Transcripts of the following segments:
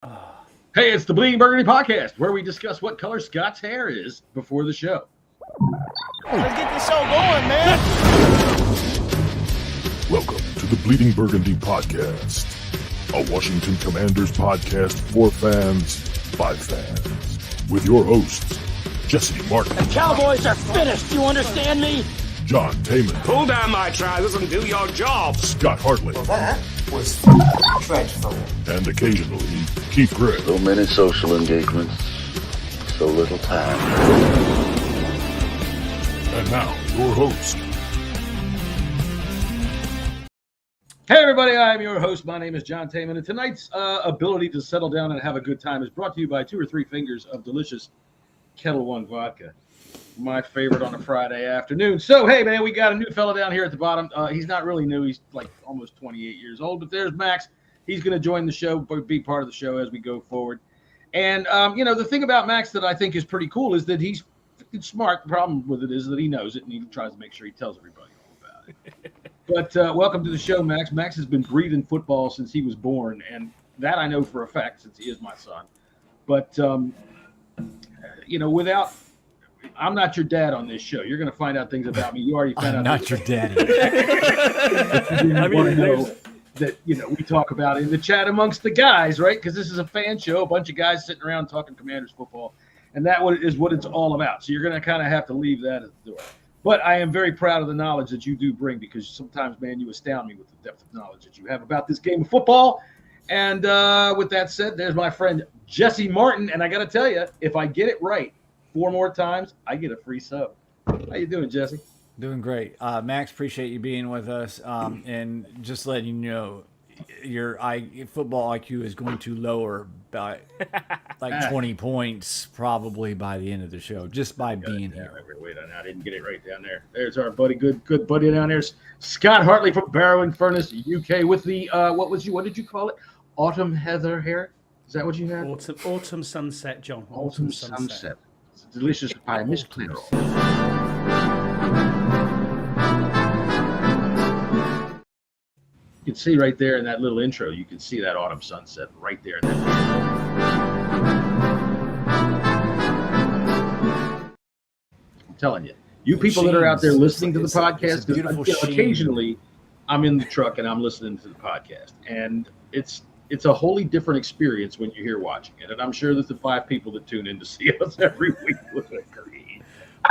Hey, it's the Bleeding Burgundy podcast, where we discuss what color Scott's hair is before the show. Let's get this show going, man. Welcome to the Bleeding Burgundy podcast, a Washington Commanders podcast for fans by fans, with your hosts, Jessy Martin. The Cowboys are finished, you understand me? John Taman. Pull down my trousers and do your job. Scott Hartley. That was dreadful. And occasionally, Keith Gregg. So many social engagements, so little time. And now, your host. Hey, everybody, I'm your host. My name is John Taman, and tonight's ability to settle down and have a good time is brought to you by 2 or 3 fingers of delicious Kettle One vodka. My favorite on a Friday afternoon. So, hey, man, we got a new fella down here at the bottom. He's not really new. He's like almost 28 years old. But there's Max. He's going to join the show, be part of the show as we go forward. And, the thing about Max that I think is pretty cool is that he's smart. The problem with it is that he knows it, and he tries to make sure he tells everybody all about it. But welcome to the show, Max. Max has been breathing football since he was born, and that I know for a fact since he is my son. But, I'm not your dad on this show. You're going to find out things about me. You already found out. I'm not your daddy. That we talk about in the chat amongst the guys, right? Because this is a fan show, a bunch of guys sitting around talking Commanders football, and that is what it's all about. So you're going to kind of have to leave that at the door. But I am very proud of the knowledge that you do bring, because sometimes, man, you astound me with the depth of knowledge that you have about this game of football. And with that said, there's my friend Jessy Martin, and I got to tell you, if I get it right 4 more times, I get a free sub. How you doing, Jessy? Doing great. Max, appreciate you being with us. And just letting you know, your football IQ is going to lower by like 20 points probably by the end of the show, just by being here. Wait, I didn't get it right down there. There's our buddy, good buddy down there, Scott Hartley from Barrowing Furnace, UK, with the what did you call it? Autumn heather hair? Is that what you had? Autumn sunset, John. Autumn sunset. It's delicious pie, Miss Clairol. You can see right there in that little intro, you can see that autumn sunset right there. I'm telling you, people that are out there listening to the podcast, because occasionally I'm in the truck and I'm listening to the podcast, and it's a wholly different experience when you're here watching it. And I'm sure that the 5 people that tune in to see us every week would agree.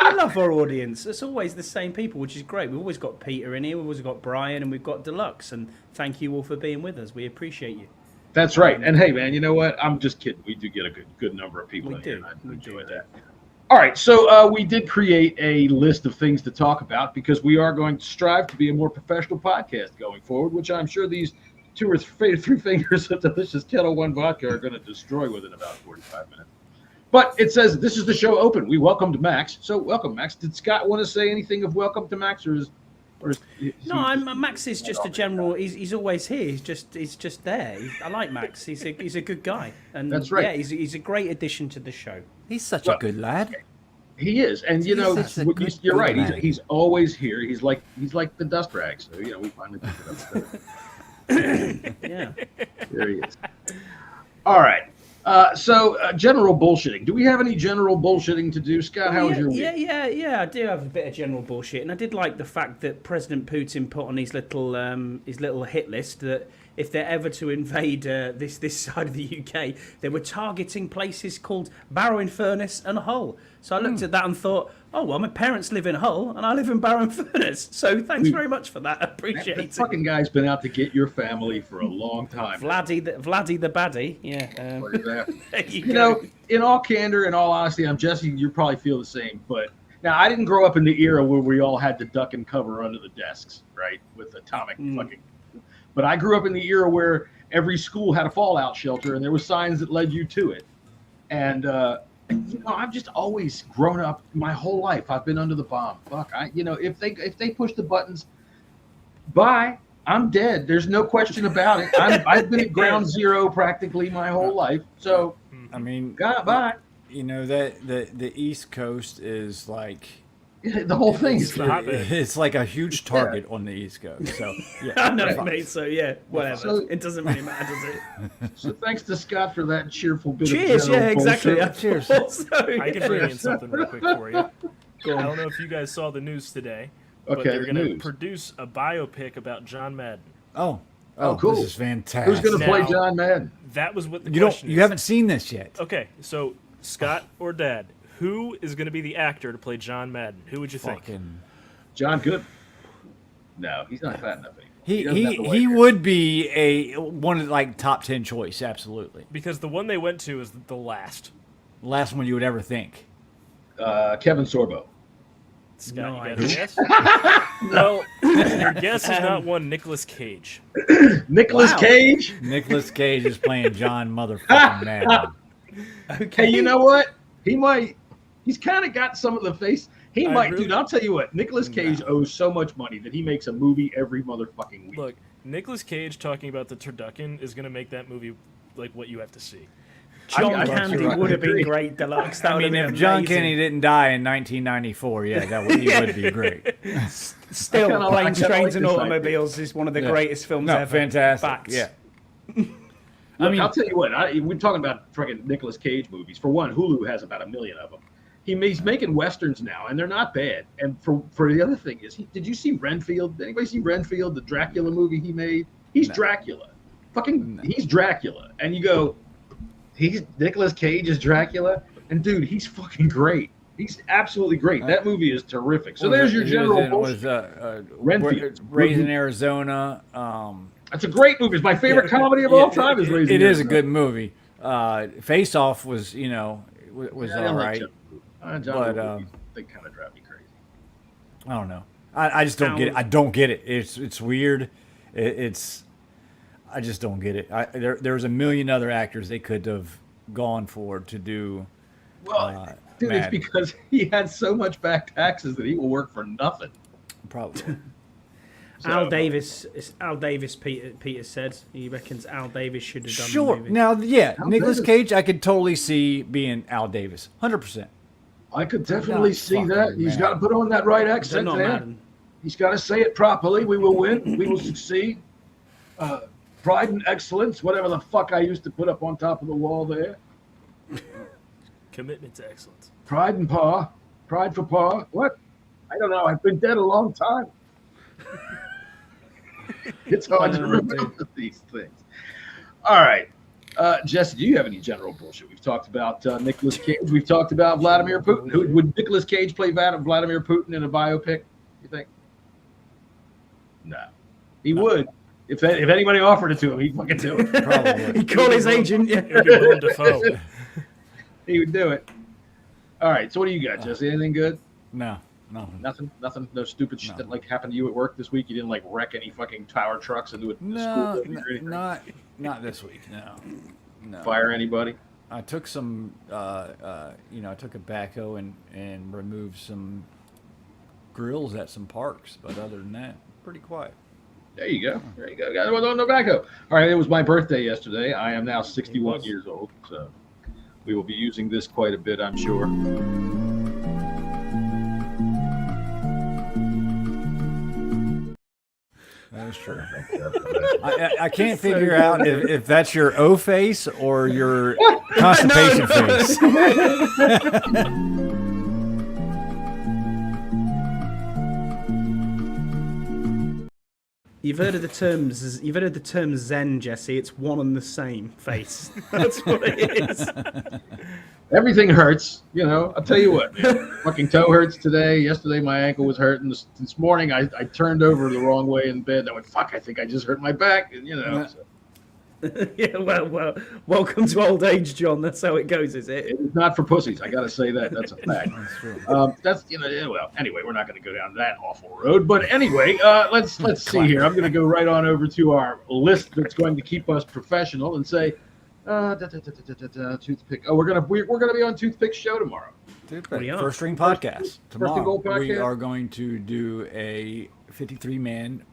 We love our audience. It's always the same people, which is great. We've always got Peter in here. We've always got Brian, and we've got Deluxe. And thank you all for being with us. We appreciate you. That's right. And hey, man, you know what? I'm just kidding. We do get a good number of people in here. And I enjoy that. All right. So we did create a list of things to talk about, because we are going to strive to be a more professional podcast going forward, which I'm sure these 2 or 3 fingers of delicious Kettle One vodka are going to destroy within about 45 minutes. But it says this is the show open. We welcomed Max. So welcome, Max. Did Scott want to say anything of welcome to Max, or is No, Max is just a general. He's always here. He's just there. I like Max. He's a good guy. And that's right. Yeah, he's a great addition to to show. He's such a good lad. He is, and you're right. He's always here. He's like the dust rag. So we finally picked it up. Yeah, there he is. All right. So general bullshitting. Do we have any general bullshitting to do, Scott? How was your week? Yeah. I do have a bit of general bullshit, and I did like the fact that President Putin put on his little hit list that if they're ever to invade this side of the UK, they were targeting places called Barrowing Furnace and Hull. So I looked at that and thought, oh well, my parents live in Hull and I live in Barrowing Furnace. So thanks very much for that. I appreciate it. That fucking guy's been out to get your family for a long time. Vladdy the baddie. Yeah. In all candor and all honesty, I'm Jessy. You probably feel the same, but now I didn't grow up in the era where we all had to duck and cover under the desks, right, with atomic fucking. But I grew up in the era where every school had a fallout shelter and there were signs that led you to it. And I've just always grown up my whole life. I've been under the bomb. Fuck, if they push the buttons, bye. I'm dead. There's no question about it. I've been at ground zero practically my whole life. So, I mean, bye. That the East Coast is like The whole thing is It's the hotbed. It's like a huge target on the East Coast. So yeah, I know, fine. mate. So yeah, whatever. So- It doesn't really matter, does it? So thanks to Scott for that cheerful bit Cheers. of general Yeah, exactly. bullshit. Cheers. I can bring in something real quick for you. I don't know if you guys saw the news today, but Okay, they're the going to news. produce a biopic about John Madden. Oh, cool. This is fantastic. Who's going to play Now- John Madden? That was what the You don't. question You is. haven't seen this yet. Okay, so Scott or Dad, who is going to be the actor to play John Madden? Who would you think? Fucking. John Good. No, he's not fat enough anymore. He doesn't have the white he hair. would be a one of like top 10 choice. Absolutely, Because the one they went to is the last. the last one you would ever think. Kevin Sorbo. Scott, No you got a idea. guess? Well, your guess is not one. Nicolas Cage. Nicolas Cage. Nicolas Cage is playing John motherfucking Madden. Okay. Hey, you know what? He might. He's kind of got some of the face. He I might, really- dude. I'll tell you what. Nicolas Cage owes so much money that he makes a movie every motherfucking week. Look, Nicolas Cage talking about the turducken is going to make that movie like what you have to see. John I- Candy I would have been agree. great, Deluxe. That I would mean, have if been John amazing. Kenny didn't die in 1994, yeah, that would, he would be great. Still, I Planes, kinda Trains, like and this Automobiles is one of the Yeah. greatest films No, ever. fantastic. Facts. Yeah. Look, mean- I'll tell you what. We're talking about freaking Nicolas Cage movies. For one, Hulu has about 1 million of them. He's making westerns now, and they're not bad. And for the other thing is, did you see Renfield? Did anybody see Renfield, the Dracula movie he made? He's Dracula. He's Dracula. And you go, he's Nicolas Cage is Dracula, and dude, he's fucking great. He's absolutely great. That movie is terrific. So there's your general bullshit. Renfield. Raised in Arizona. That's a great movie. It's my favorite comedy of all time. Is Raised in It is a Arizona. good movie. Face Off was, was I don't all like right. John Woo. John but, Woo, they kind of drive me crazy. I don't know. I just don't get it. I don't get it. It's weird. I just don't get it. There's a million other actors they could have gone for to do. Well, dude, Madden. it's because he had so much back taxes that he will work for nothing. Probably. Al Davis. Al Davis. Peter said he reckons Al Davis should have done the Sure. movie. Now, yeah, Al Nicolas Davis. Cage, I could totally see being Al Davis, 100%. I could definitely Not see fucking that. He's Madden. got to put on that right They're accent, not man. Madden. He's got to say it properly. We will win. We will succeed. Pride and excellence, whatever the fuck I used to put up on top of the wall there. Commitment to excellence. Pride and paw. Pride for paw. What? I don't know. I've been dead a long time. It's hard to remember these things. All right. Jesse, do you have any general bullshit? We've talked about Nicolas Cage. We've talked about Vladimir Putin. Would Nicolas Cage play Vladimir Putin in a biopic, you think? No. He would. If anybody offered it to him, he'd fucking do it. Probably. He called his agent. It would be Willem Dafoe. He would do it. All right. So what do you got, Jesse? Anything good? No. Nothing. No stupid shit that like happened to you at work this week. You didn't like wreck any fucking tower trucks into a school No, building or anything? not this week. No. Fire anybody? I took some, I took a backhoe and removed some grills at some parks, but other than that, pretty quiet. There you go. Guys, well, no tobacco. All right, it was my birthday yesterday. I am now 61 was. years old, so we will be using this quite a bit, I'm sure. That is true. I can't figure out if that's your O face or your constipation face. You've heard of the term Zen, Jesse. It's one and the same face. That's what it is. Everything hurts, I'll tell you what, man. Fucking toe hurts today. Yesterday, my ankle was hurting. This morning, I turned over the wrong way in bed. I went, fuck, I think I just hurt my back. And, so. Yeah, well, welcome to old age, John. That's how it goes, is it? It's not for pussies. I got to say that. That's a fact. That's well. Anyway, we're not going to go down that awful road. But anyway, let's see here. I'm going to go right on over to our list that's going to keep us professional and say, toothpick. Oh, we're gonna be on Toothpick's show tomorrow. We are. First String Podcast. First and Tomorrow, Goal podcast? we are going to do a 53-man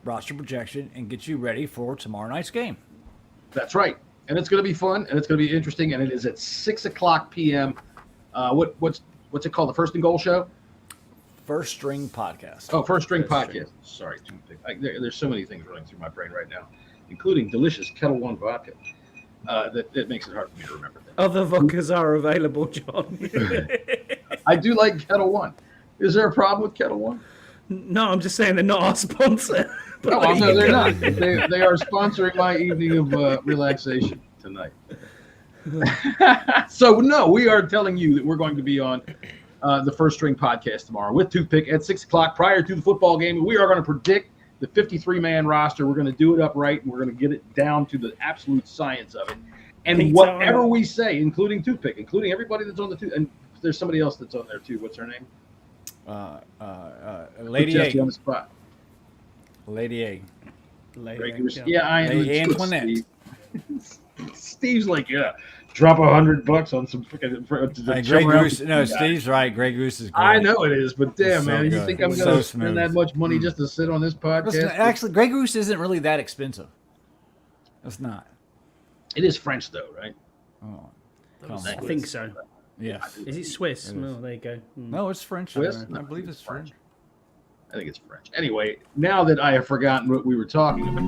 roster projection and get you ready for tomorrow night's game. That's right, and it's going to be fun and it's going to be interesting. And it is at 6:00 p.m. What's it called? The First and Goal show. First String Podcast. Oh, First String Podcast. Sorry, there's so many things running through my brain right now, including delicious Kettle One vodka. That makes it hard for me to remember things. Other vodkas are available, John. I do like Kettle One. Is there a problem with Kettle One? No, I'm just saying they're not our sponsor. No, they're not. They are sponsoring my evening of relaxation tonight. So, no, we are telling you that we're going to be on the First String Podcast tomorrow with Toothpick at 6 o'clock prior to the football game. We are going to predict the 53-man roster. We're going to do it upright, and we're going to get it down to the absolute science of it. And whatever we say, including Toothpick, including everybody that's on the and there's somebody else that's on there too. What's her name? Lady A. On the spot. Lady A. Yeah, I am. Lady Antoinette. Steve's like, yeah, drop $100 on some freaking. Grey Goose. No, Steve's right. Grey Goose is great. I know it is, but damn, so man, good. you think I'm going to spend that much money just to sit on this podcast? Listen, actually, Grey Goose isn't really that expensive. It's not. It is French, though, right? Oh, I think so. Yeah. Is it Swiss? No, there you go. No, it's French. Swiss? I believe it's French. I think it's French. Anyway, now that I have forgotten what we were talking about.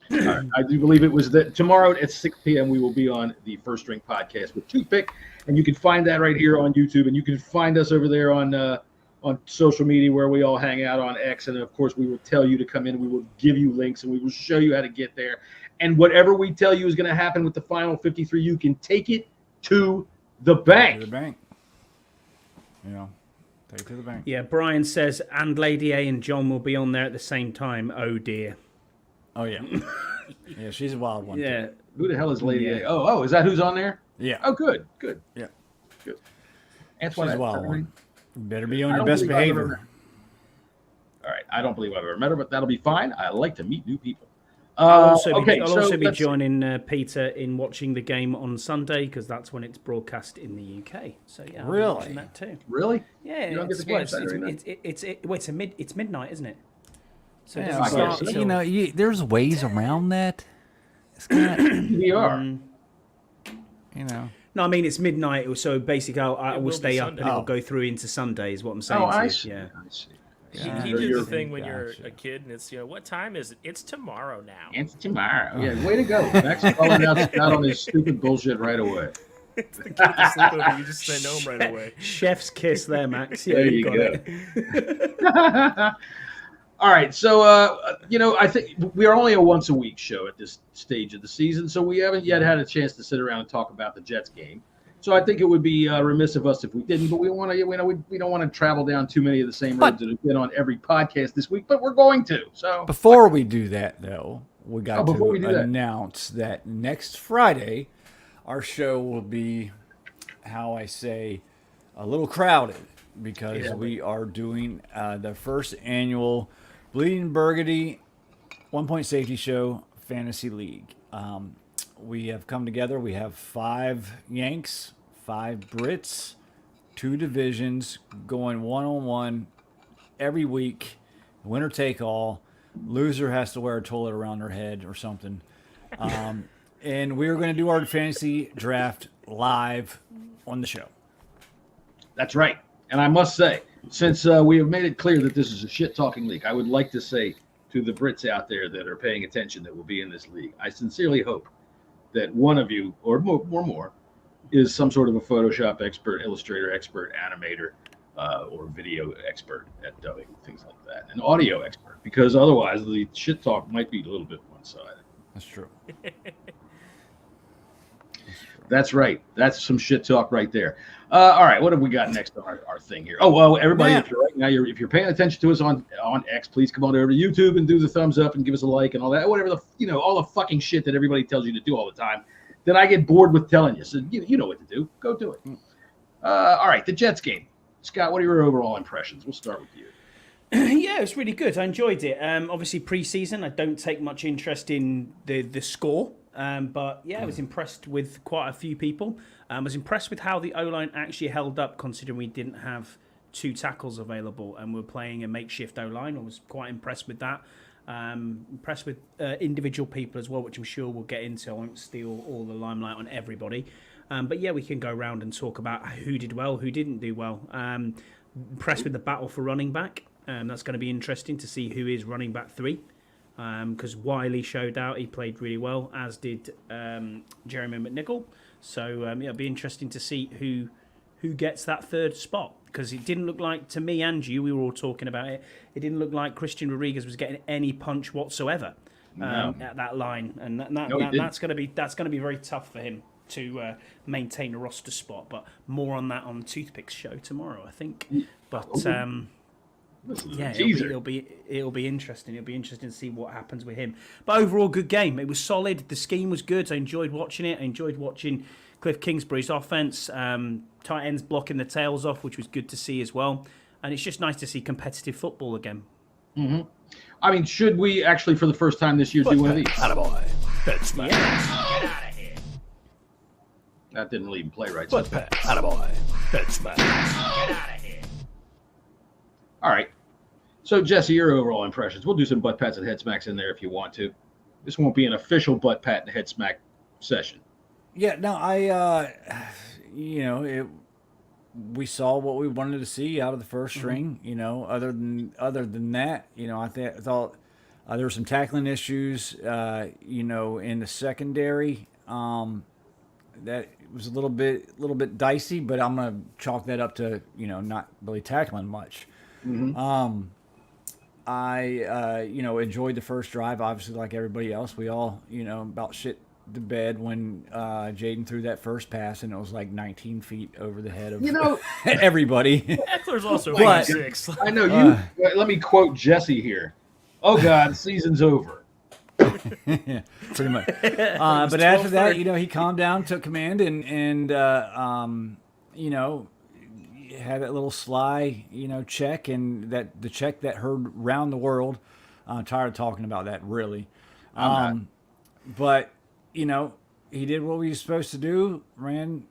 Right, I do believe it was that tomorrow at 6 p.m. we will be on the First String Podcast with Toothpick, and you can find that right here on YouTube, and you can find us over there on social media where we all hang out on X, and of course we will tell you to come in. We will give you links, and we will show you how to get there. And whatever we tell you is going to happen with the final 53, you can take it to the bank. To the bank. Take it to the bank. Yeah, Brian says, and Lady A and John will be on there at the same time. Oh, dear. Oh, yeah. Yeah, she's a wild one. Yeah. Too. Who the hell is Lady A? Oh, is that who's on there? Yeah. Oh, good. Yeah. Good. She's a Antoinette. wild one. You better be on I your don't best believe I've behavior. All right. I don't believe I've ever met her, but that'll be fine. I like to meet new people. I'll also be let's see. joining Peter in watching the game on Sunday because that's when it's broadcast in the UK. So yeah, I'll be watching that too. Really? Yeah, You don't get the game Saturday night? it's midnight, isn't it? So it Yeah, doesn't I start guess. till- there's ways around that. It's not, PBR. No, I mean it's midnight. So basically, I will will stay be up Sunday. and it'll go through into Sunday. Is what I'm saying. Oh, I to see. you. Yeah. I see. He did the thing when you're a kid, and it's what time is it? It's tomorrow now. It's tomorrow. Yeah, way to go. Max is calling out on his stupid bullshit right away. It's the kid to sleep over. You just say no right away. Chef's kiss there, Max. Yeah, There you go. All right, so I think we are only a once a week show at this stage of the season, so we haven't yet had a chance to sit around and talk about the Jets game. So I think it would be remiss of us if we didn't. But we want to, we don't want to travel down too many of the same roads that have been on every podcast this week. But we're going to. So before we do that, though, we got before we do that. announce that next Friday, our show will be, how I say, a little crowded because we are doing the first annual Bleeding Burgundy 1 Point Safety Show Fantasy League. We have come together. We have 5 Yanks, 5 Brits, 2 divisions going one-on-one every week. Winner take all. Loser has to wear a toilet around their head or something. And we're going to do our fantasy draft live on the show. that's right. And I must say, since we have made it clear that this is a shit-talking league, I would like to say to the Brits out there that are paying attention that will be in this league, I sincerely hope that one of you, or more, is some sort of a Photoshop expert, Illustrator expert, animator, or video expert at dubbing, things like that, an audio expert, because otherwise the shit talk might be a little bit one-sided. That's true. That's right. That's some shit talk right there. All right, what have we got next on our thing here? Oh, well, everybody, if you're paying attention to us on X, please come on over to YouTube and do the thumbs up and give us a like and all that, whatever all the fucking shit that everybody tells you to do all the time that I get bored with telling you. So you know what to do. Go do it. All right, the Jets game. Scott, what are your overall impressions? We'll start with you. Yeah, it was really good. I enjoyed it. Obviously, pre-season, I don't take much interest in the score. But yeah, I was impressed with quite a few people. I was impressed with how the O-line actually held up, considering we didn't have 2 tackles available and we're playing a makeshift O-line. I was quite impressed with that. Impressed with individual people as well, which I'm sure we'll get into. I won't steal all the limelight on everybody. But yeah, we can go around and talk about who did well, who didn't do well. Impressed with the battle for running back. That's going to be interesting to see who is running back 3. Because Wiley showed out, he played really well, as did Jeremy McNichol. So it'll be interesting to see who gets that 3rd spot. Because it didn't look like, to me and you, we were all talking about it, it didn't look like Christian Rodriguez was getting any punch whatsoever at that line. And that's going to be very tough for him to maintain a roster spot. But more on that on Toothpicks show tomorrow, I think. But yeah, it'll be interesting. It'll be interesting to see what happens with him. But overall, good game. It was solid. The scheme was good. I enjoyed watching it. I enjoyed watching Cliff Kingsbury's offense. Tight ends blocking the tails off, which was good to see as well. And it's just nice to see competitive football again. Mm-hmm. I mean, should we actually, for the first time this year, do one of these? Attaboy. That's my. Get out of here. That didn't even play right. Butt pat. Attaboy. That's my. Get out of here. All right. So, Jesse, your overall impressions. We'll do some butt pats and head smacks in there if you want to. This won't be an official butt pat and head smack session. Yeah, no, we saw what we wanted to see out of the first string. Other than that, I thought there were some tackling issues. In the secondary, that was a little bit dicey. But I'm gonna chalk that up to not really tackling much. Mm-hmm. I enjoyed the first drive. Obviously, like everybody else, we all about shit the bed when Jaden threw that first pass and it was like 19 feet over the head of everybody. Eckler's also But- 6. I know you. Let me quote Jesse here. Oh God, season's over. Yeah, pretty much. But after that, he calmed down, took command, and had that little sly, check, and the check that heard round the world. I'm tired of talking about that, really. But he did what he was supposed to do, ran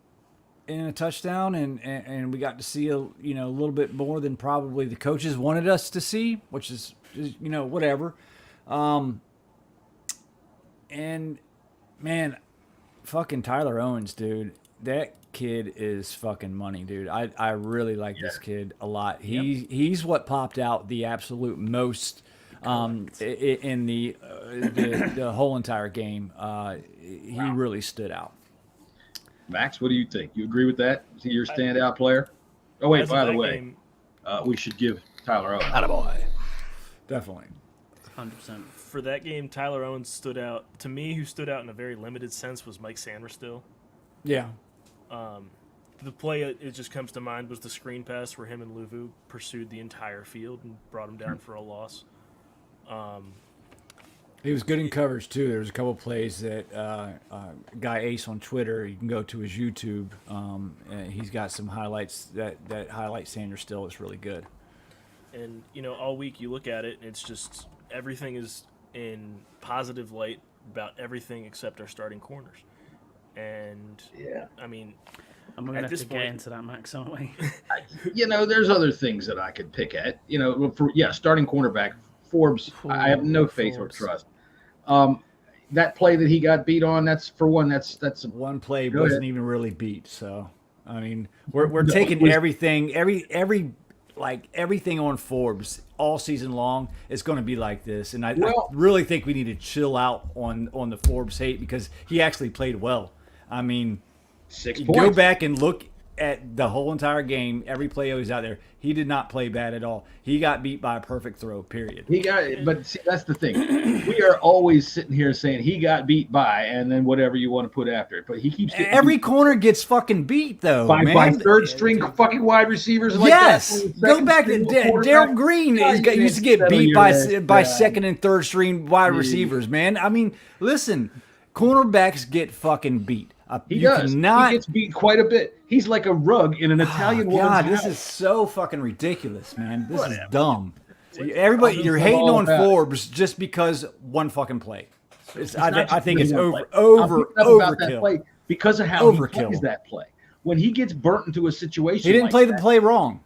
in a touchdown, and we got to see a little bit more than probably the coaches wanted us to see, which is whatever. And man, fucking Tyler Owens, dude, that kid is fucking money, dude. I really like this kid a lot. He's what popped out the absolute most in the whole entire game. He really stood out. Max, what do you think? You agree with that? Is he your standout player? Oh wait, by the way, we should give Tyler Owens. Attaboy. Definitely. 100%. For that game, Tyler Owens stood out. To me, who stood out in a very limited sense was Mike Sanderstill. Yeah. The play it just comes to mind was the screen pass where him and Luvu pursued the entire field and brought him down for a loss. He was good in coverage too. There was a couple plays that Guy Ace on Twitter. You can go to his YouTube. And he's got some highlights that highlight Sanders still. It's really good. And all week you look at it, and it's just everything is in positive light about everything except our starting corners. And I mean, And we're going to have to get into that, Max, aren't we? There's other things that I could pick at. Starting cornerback Forbes. I have no faith or trust. That play that he got beat on. That's one play wasn't even really beat. So I mean, we're taking everything, everything on Forbes all season long is going to be like this. And I really think we need to chill out on the Forbes hate because he actually played well. I mean, 6 points. Go back and look at the whole entire game, every play he was out there. He did not play bad at all. He got beat by a perfect throw, period. But see, that's the thing. We are always sitting here saying he got beat by, and then whatever you want to put after it. But he keeps getting every corner gets fucking beat though, by third string fucking wide receivers. Like yes, that, go back to Daryl Green. Used to get beat by second and third string wide receivers. Man, I mean, listen, cornerbacks get fucking beat. He does. He gets beat quite a bit. He's like a rug in an Italian woman's house. This is so fucking ridiculous, man. This is dumb. Everybody, you're hating on Forbes just because one fucking play. I think it's overkill. Because of how he plays that play. When he gets burnt into a situation, he didn't play the play wrong.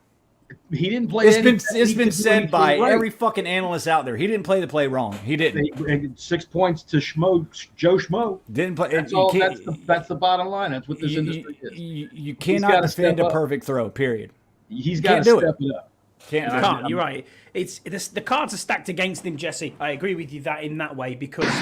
He didn't play. It's been said by every fucking analyst out there. He didn't play the play wrong. He didn't. 6 points to Joe Schmo. Didn't play. That's the bottom line. That's what this industry is. You cannot defend a perfect throw. Period. He's got to step it up. Can't. You're right. The cards are stacked against him, Jesse. I agree with you in that way because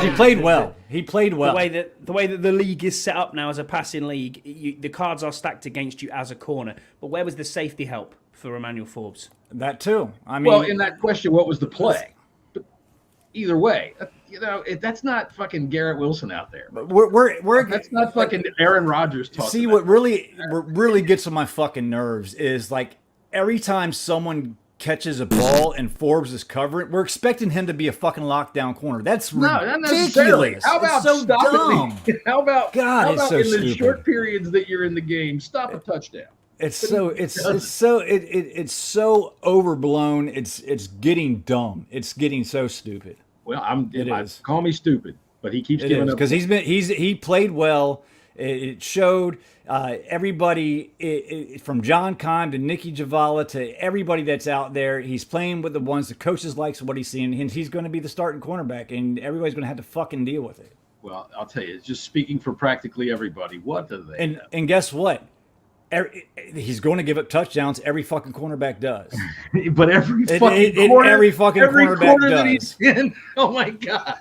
he played well. He played well. The way that the league is set up now as a passing league, the cards are stacked against you as a corner. But where was the safety help for Emmanuel Forbes? That too. I mean, well, in that question, what was the play? But either way, that's not fucking Garrett Wilson out there. That's not fucking Aaron Rodgers talking. See, what really gets on my fucking nerves is like every time someone catches a ball and Forbes is covering, we're expecting him to be a fucking lockdown corner. That's ridiculous. How about so dumb? How about it's so in stupid. the short periods that you're in the game, stop a touchdown? It's so overblown. It's getting dumb. It's getting so stupid. Well, call me stupid, but he keeps giving up because he played well. It showed everybody from John Keim to Nicky Javala to everybody that's out there. He's playing with the ones the coaches likes what he's seeing, and he's going to be the starting cornerback, and everybody's going to have to fucking deal with it. Well, I'll tell you, it's just speaking for practically everybody. What do they? And guess what? He's going to give up touchdowns. Every fucking cornerback does. But every fucking corner does. That he's in, oh my god!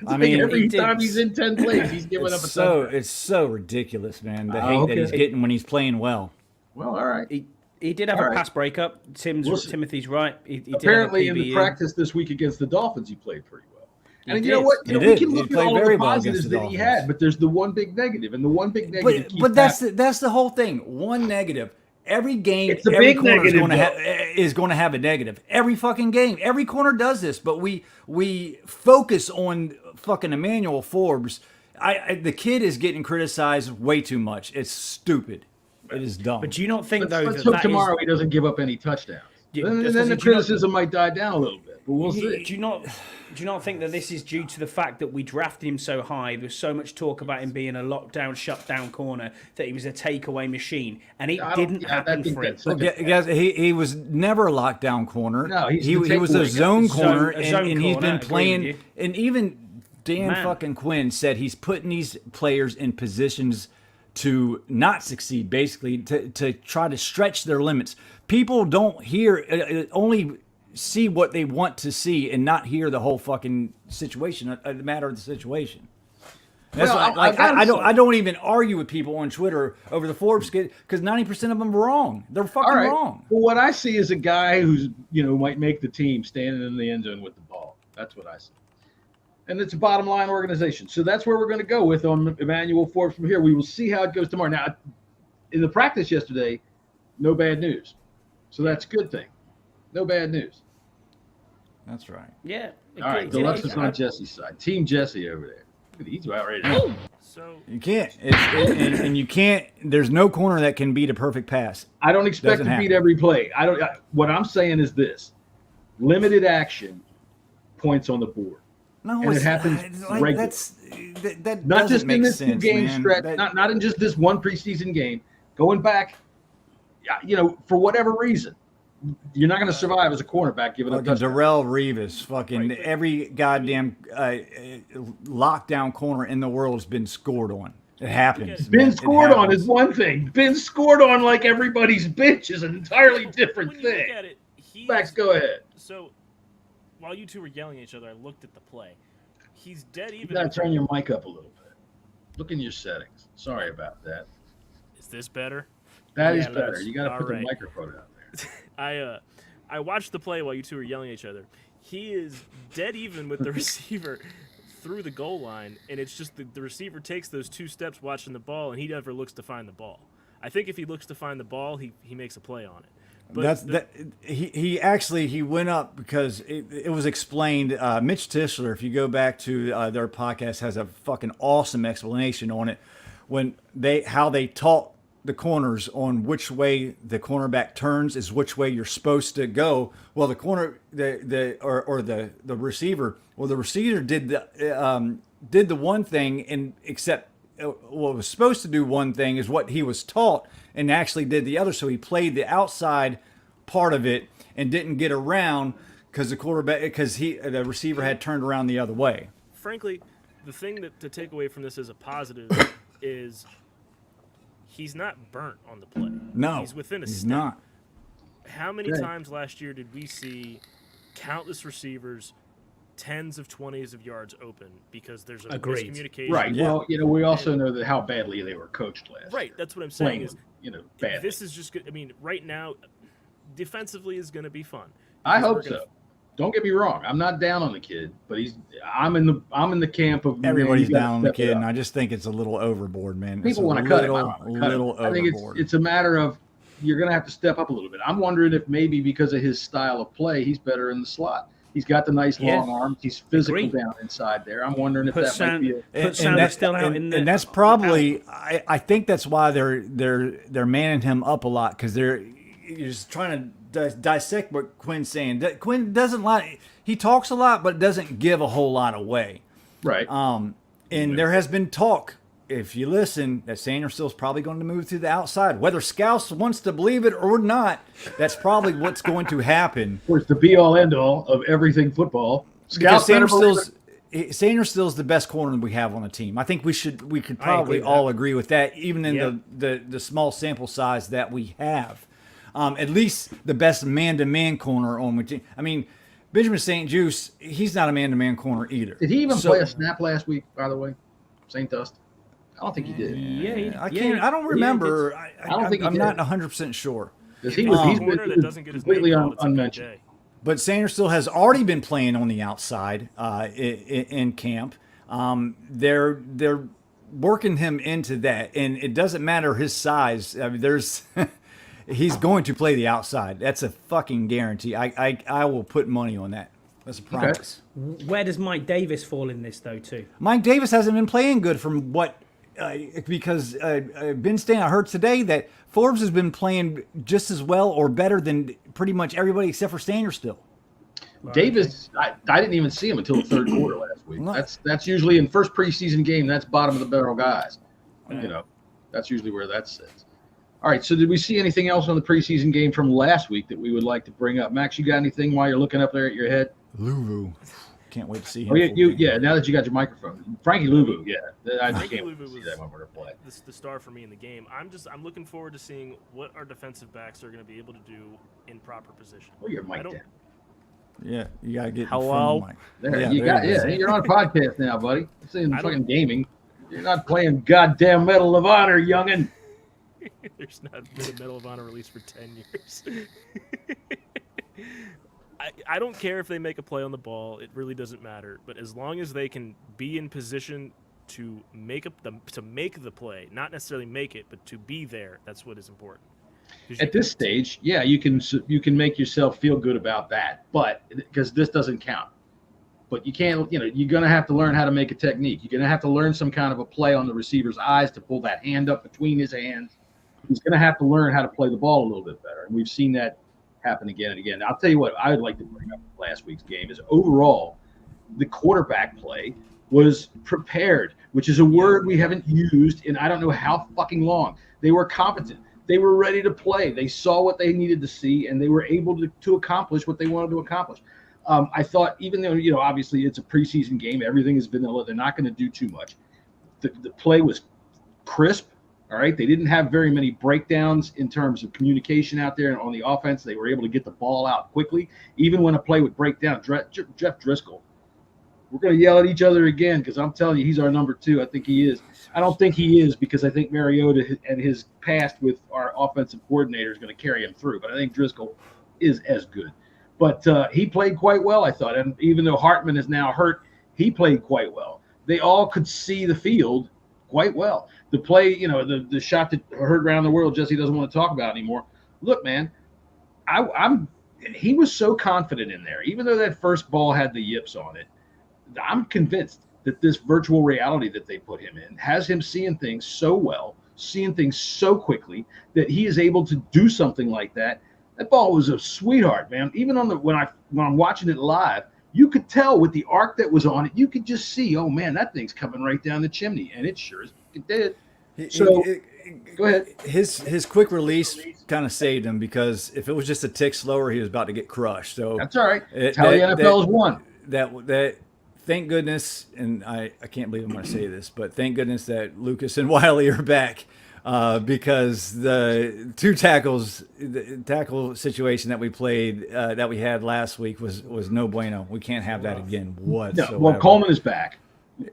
Every time he's in 10 plays, he's giving up a touchdown. It's so ridiculous, man. The hate that he's getting when he's playing well. Well, all right. He did have a pass breakup. Timothy's right. He apparently did in the practice this week against the Dolphins, he played pretty well. And you know what? We can look at all the positives that he had, but there's the one big negative, and the one big negative. But that's the whole thing. One negative. Every game, every corner is going to have a negative. Every fucking game, every corner does this. But we focus on fucking Emmanuel Forbes. The kid is getting criticized way too much. It's stupid. It is dumb. But do you not think let's hope tomorrow he doesn't give up any touchdowns. Then the criticism might die down a little bit. But we'll see. Do you not think that this is due to the fact that we drafted him so high? There's so much talk about him being a lockdown, shutdown corner that he was a takeaway machine, and it didn't happen for him. Guys, he was never a lockdown corner. No, he was a zone corner, and he's been playing. And even Dan fucking Quinn said he's putting these players in positions to not succeed, basically to try to stretch their limits. People don't hear only see what they want to see and not hear the whole fucking situation, the matter of the situation. That's I don't even argue with people on Twitter over the Forbes kid because 90% of them are wrong. They're fucking wrong. Well, what I see is a guy who's might make the team standing in the end zone with the ball. That's what I see. And it's a bottom line organization. So that's where we're going to go with on Emmanuel Forbes from here. We will see how it goes tomorrow. Now, in the practice yesterday, no bad news. So that's a good thing. No bad news. That's right. Yeah. All right. Deluxe is on Jesse's side. Team Jesse over there. Look at these about right now. So you can't. And you can't. There's no corner that can beat a perfect pass. I don't expect to beat every play. What I'm saying is this: limited action, points on the board. No, and it happens regularly. That not just in this sense, game man. stretch, not in just this one preseason game. Going back, for whatever reason, you're not going to survive as a cornerback giving up touchdowns. Darrelle Revis, fucking every goddamn lockdown corner in the world has been scored on. It happens. Been scored on is one thing. Been scored on like everybody's bitch is an entirely different thing. Look at it, Max, go ahead. So while you two were yelling at each other, I looked at the play. He's dead even. You got to turn your mic up a little bit. Look in your settings. Sorry about that. Is this better? That is better. You got to put the microphone out there. I watched the play while you two were yelling at each other. He is dead even with the receiver through the goal line, and it's just the receiver takes those 2 steps watching the ball, and he never looks to find the ball. I think if he looks to find the ball, he makes a play on it. But he went up because it was explained. Mitch Tischler, if you go back to their podcast, has a fucking awesome explanation on it how they taught the corners on which way the cornerback turns is which way you're supposed to go. Well, the receiver did the one thing, and except what was supposed to do one thing is what he was taught, and actually did the other. So he played the outside part of it and didn't get around because the receiver had turned around the other way. Frankly, the thing that to take away from this as a positive is he's not burnt on the play. No, he's within a he's step. not. How many times last year did we see countless receivers, tens of 20s of yards open because there's a miscommunication? Right. Yeah. Well, we also know that how badly they were coached last. Right. That's what I'm saying. Is bad. this is just good. I mean, right now, defensively is going to be fun. I hope so. Don't get me wrong. I'm not down on the kid, but I'm in the camp of everybody's down on the kid, and I just think it's a little overboard, man. People want to cut him. I think it's a matter of you're going to have to step up a little bit. I'm wondering if maybe because of his style of play, he's better in the slot. He's got the nice long arms. He's physical down inside there. I'm wondering if that might be and that's probably I think that's why they're manning him up a lot because you're just trying to dissect what Quinn's saying. Quinn doesn't like he talks a lot but doesn't give a whole lot away. Right. And there has been talk, if you listen, that Sanderson's probably going to move to the outside. Whether Scouse wants to believe it or not, that's probably what's going to happen. Of course, the be-all, end-all of everything football. Sanderson's the best corner we have on the team. I think we could probably all agree with that, even in the small sample size that we have. At least the best man-to-man corner on the team. I mean, Benjamin St. Juste, he's not a man-to-man corner either. Did he even play a snap last week, by the way? St. Dust? I don't think he did. I don't remember. I don't think he I'm did. not 100% sure. He's completely unmentioned. But Sanders still has already been playing on the outside in camp. They're working him into that, and it doesn't matter his size. I mean, he's going to play the outside. That's a fucking guarantee. I will put money on that. That's a promise. Okay. Where does Mike Davis fall in this, though, too? Mike Davis hasn't been playing good from what because Ben Stan, I heard today that Forbes has been playing just as well or better than pretty much everybody except for Sanders still. Davis, I didn't even see him until the third quarter last week. That's usually in first preseason game. That's bottom of the barrel guys. That's usually where that sits. All right. So did we see anything else on the preseason game from last week that we would like to bring up? Max, you got anything while you're looking up there at your head? Luvu. Can't wait to see him. Now that you got your microphone. Frankie Luvu, I can't wait to see that when we're play. This is the star for me in the game. I'm looking forward to seeing what our defensive backs are going to be able to do in proper position. Oh, your mic down. Yeah, you got to get hello. There, you're on a podcast now, buddy. This ain't fucking gaming. You're not playing goddamn Medal of Honor, youngin'. There's not been a Medal of Honor release for 10 years. I don't care if they make a play on the ball. It really doesn't matter. But as long as they can be in position to make the play, not necessarily make it, but to be there, that's what is important. At this stage, you can make yourself feel good about that, but because this doesn't count. But you can't, you're going to have to learn how to make a technique. You're going to have to learn some kind of a play on the receiver's eyes to pull that hand up between his hands. He's going to have to learn how to play the ball a little bit better. And we've seen that happen again and again. I'll tell you what I would like to bring up from last week's game is overall the quarterback play was prepared, which is a word we haven't used in I don't know how fucking long. They were competent. They were ready to play. They saw what they needed to see, and they were able to accomplish what they wanted to accomplish. I thought even though, obviously it's a preseason game, everything is vanilla. They're not going to do too much. The play was crisp. All right. They didn't have very many breakdowns in terms of communication out there. And on the offense, they were able to get the ball out quickly. Even when a play would break down, Jeff Driscoll, we're going to yell at each other again because I'm telling you, he's our number 2. I think he is. I don't think he is because I think Mariota and his past with our offensive coordinator is going to carry him through. But I think Driscoll is as good. But he played quite well, I thought. And even though Hartman is now hurt, he played quite well. They all could see the field quite well. The play, the shot that heard around the world, Jesse doesn't want to talk about anymore. Look, man, he was so confident in there. Even though that first ball had the yips on it, I'm convinced that this virtual reality that they put him in has him seeing things so well, seeing things so quickly that he is able to do something like that. That ball was a sweetheart, man. Even when I'm watching it live, you could tell with the arc that was on it, you could just see, oh man, that thing's coming right down the chimney, and it sure as it did. Go ahead. His quick release kind of saved him, because if it was just a tick slower, he was about to get crushed. So That's all right. That's how the NFL has won. That thank goodness, and I can't believe I'm going to say this, but thank goodness that Lucas and Wiley are back, because the tackle situation that we played, that we had last week was no bueno. We can't have that again whatsoever. No, well, Coleman is back.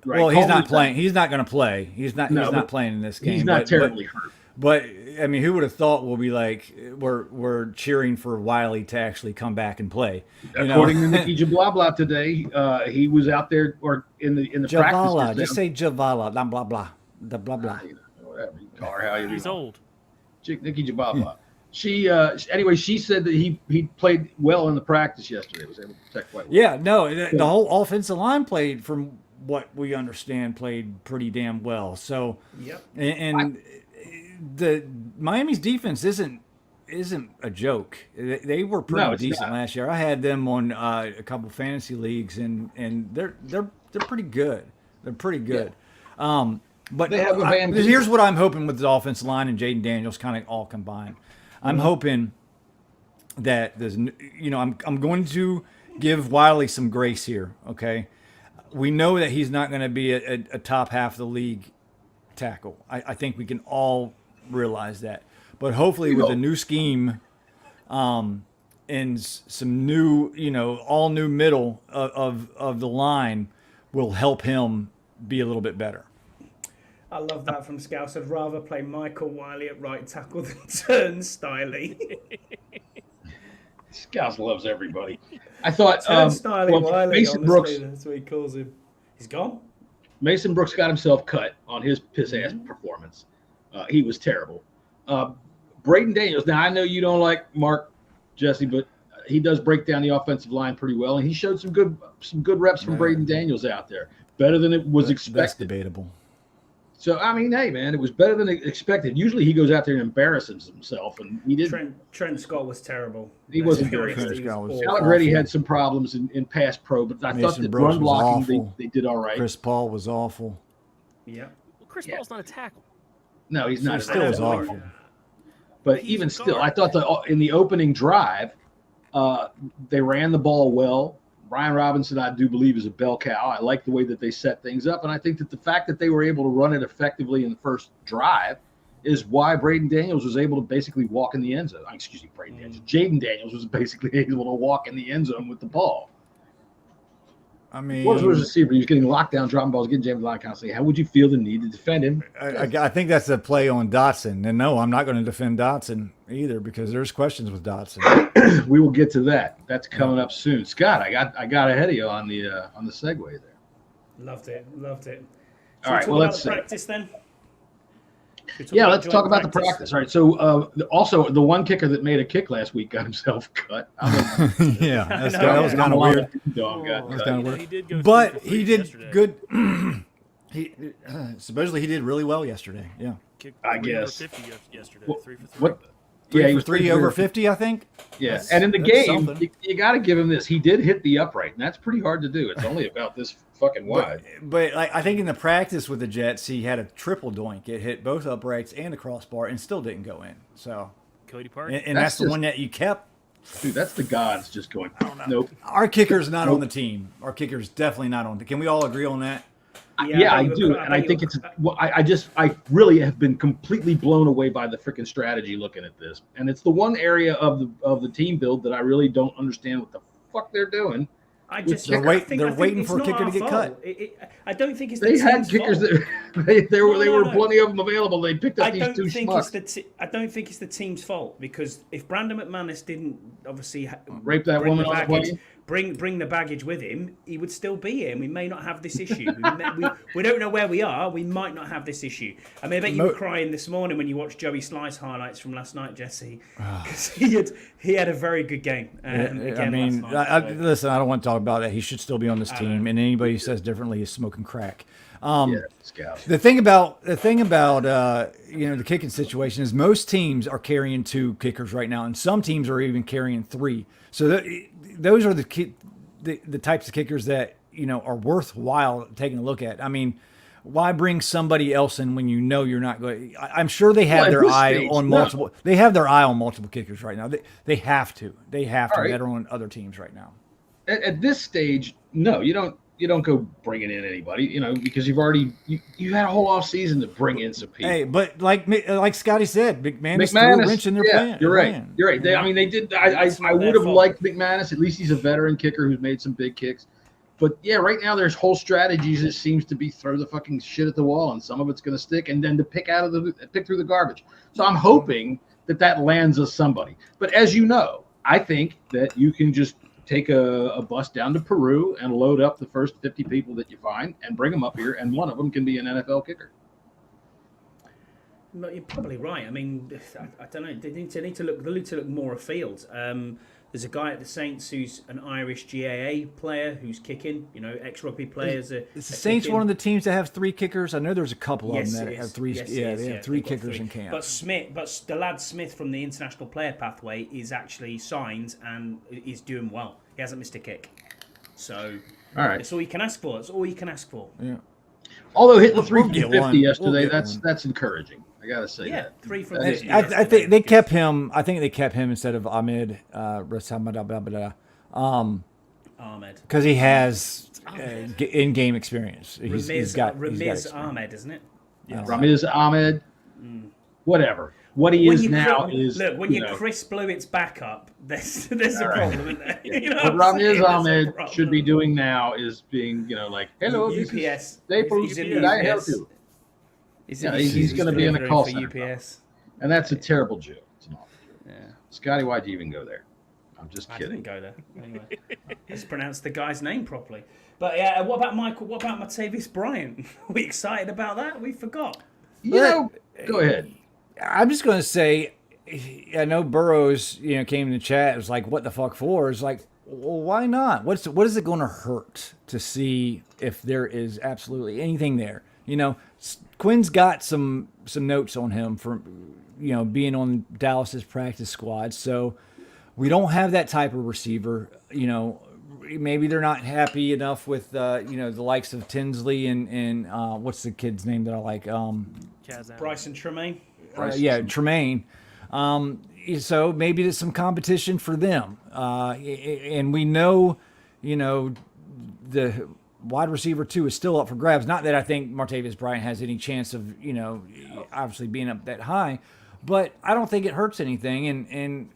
Right. Well, he's Coleman's not playing. back. He's not going to play. He's not playing in this game. He's not terribly hurt. But I mean, who would have thought we'll be like we're cheering for Wiley to actually come back and play? According to Nicky Jablabla today, he was out there or in the Javala, practice. Just say Javala, blah blah blah, the blah blah. Whatever you call her, how you He's old. Nicky Jablabla. Anyway, she said that he played well in the practice yesterday. Was able to protect quite well. Yeah, no, the whole offensive line played, from what we understand, played pretty damn well. So, Yep. and the Miami's defense isn't a joke. They were pretty decent last year. I had them on a couple fantasy leagues, and they're pretty good. They're pretty good. Yeah. But they have here's what I'm hoping with the offensive line and Jaden Daniels kind of all combined. I'm hoping that there's, I'm going to give Wiley some grace here. Okay, we know that he's not going to be a top half of the league tackle. I think we can all realize that. But hopefully with a new scheme, and some new, all new middle of the line will help him be a little bit better. I love that from Scouse. I'd rather play Michael Wiley at right tackle than Turnstile. Scouse loves everybody. I thought Turnstile Wiley, Mason honestly, Brooks. that's what he calls him. He's gone. Mason Brooks got himself cut on his piss-ass performance. He was terrible. Braden Daniels. Now, I know you don't like Mark, Jesse, but he does break down the offensive line pretty well, and he showed some good reps from Braden Daniels out there. Better than it was expected. That's debatable. So, I mean, hey, man, it was better than expected. Usually he goes out there and embarrasses himself, and he didn't. Trent Scott was terrible. He wasn't very good. Allegretti had some problems in pass pro, but I thought that run blocking, they did all right. Chris Paul was awful. Yeah. Well, Chris Paul's not a tackle. No, he's not. He still was awful. But even still, I thought in the opening drive, they ran the ball well. Brian Robinson, I do believe, is a bell cow. I like the way that they set things up, and I think that the fact that they were able to run it effectively in the first drive is why Braden Daniels was able to basically walk in the end zone. Excuse me, Braden Daniels. Jaden Daniels was basically able to walk in the end zone with the ball. I mean, what was his receiver? He was getting locked down, dropping balls, getting jammed line constantly. How would you feel the need to defend him? I think that's a play on Dotson. And no, I'm not going to defend Dotson either, because there's questions with Dotson. We will get to that. That's coming up soon. Scott, I got ahead of you on the segue there. Loved it. All right, well, let's practice then. Yeah, let's talk about the practice. All right. So, also, the one kicker that made a kick last week got himself cut. Yeah, that was kind of weird. He did go but 3 for 3 he did yesterday. good. Supposedly he did really well yesterday. Yeah. Kicked I 3 over guess. 50 yesterday. What- 3 for 3. What? Yeah, he was was 3 over 50, I think. Yeah, That's- and in the that's game, something. you got to give him this. He did hit the upright, and that's pretty hard to do. It's only about this fucking wide. But like, I think in the practice with the Jets, he had a triple doink. It hit both uprights and the crossbar, and still didn't go in. So, Cody Park. and that's the one that you kept. Dude, that's the gods just going, nope. Our kicker's not on the team. Our kicker's definitely not on. Can we all agree on that? Yeah, I do, and I think it's. Well, I really have been completely blown away by the freaking strategy looking at this, and it's the one area of the team build that I really don't understand what the fuck they're doing. They're waiting for a kicker to get cut. I don't think it's the They had team's kickers fault. that they were No. plenty of them available. They picked up these two schmucks. I don't think it's the team's fault, because if Brandon McManus didn't obviously Rape that woman on the plane? bring the baggage with him, he would still be here, and we may not have this issue. we don't know where we are. We might not have this issue. I mean, I bet you were crying this morning when you watched Joey Slice highlights from last night, Jesse, because he had a very good game. Again, last night. Listen, I don't want to talk about that. He should still be on this team, and anybody who says differently is smoking crack. The thing about the kicking situation is most teams are carrying 2 kickers right now, and some teams are even carrying 3. So those are the types of kickers that are worthwhile taking a look at. I mean, why bring somebody else in when you know you're not going? I'm sure they have Well, at their this eye stage, on no. multiple. They have their eye on multiple kickers right now. They have to. They have to. All right. That are on other teams right now. At this stage, no, you don't go bringing in anybody, because you've already you had a whole off season to bring in some people. Hey, but like Scotty said, McManus threw a wrench in their yeah, plan. You're right. plan. You're right. They did. I It's not would their have fault. liked McManus. At least he's a veteran kicker who's made some big kicks. But yeah, right now there's whole strategies that seems to be throw the fucking shit at the wall, and some of it's going to stick, and then to pick through the garbage. So I'm hoping that lands us somebody. But as you know, I think that you can just take a bus down to Peru and load up the first 50 people that you find and bring them up here, and one of them can be an NFL kicker. No, you're probably right. I mean, I don't know. They need to look more afield. There's a guy at the Saints who's an Irish GAA player who's kicking. Ex-rugby players. Is the Saints one of the teams that have 3 kickers? I know there's a couple Yes, of them it that have is. 3. Yes, yeah, it is, they yeah. have 3 They've got kickers 3. in camp. But the lad Smith from the international player pathway is actually signed and is doing well. He hasn't missed a kick. So All right. that's all you can ask for. That's all you can ask for. Yeah. Although hitting the We'll 3 get from 50 one. yesterday, We'll get one. that's encouraging. I gotta say Yeah, that. 3 from That is- 50. I yesterday. think they kept him. I think they kept him instead of Ahmed because he has in-game experience. He's got Ramiz experience. Ahmed, isn't it? Ramiz Ahmed, whatever. What he is now is when Chris blew its back up. There's a problem, isn't there? what Ramiz Ahmed should be doing now is being like, hello, this is UPS. Staples. He's in Did I help UPS. you? He's he's gonna be in the call for center. UPS. And that's a terrible joke. It's an awful joke. Yeah. Scotty, why'd you even go there? I'm just I kidding. didn't go there. Anyway, let's pronounce the guy's name properly. But yeah, what about Michael? What about Martavis Bryant? Are we excited about that? We forgot. Go ahead. I'm just going to say, I know Burrows, came in the chat. It was like, what the fuck for? It's like, well, why not? What is it going to hurt to see if there is absolutely anything there? Quinn's got some notes on him from, being on Dallas's practice squad. So we don't have that type of receiver. Maybe they're not happy enough with, the likes of Tinsley and what's the kid's name that I like? Bryson Tremaine. Tremaine. So maybe there's some competition for them. And we know, the wide receiver 2 is still up for grabs. Not that I think Martavis Bryant has any chance of, obviously being up that high, but I don't think it hurts anything. And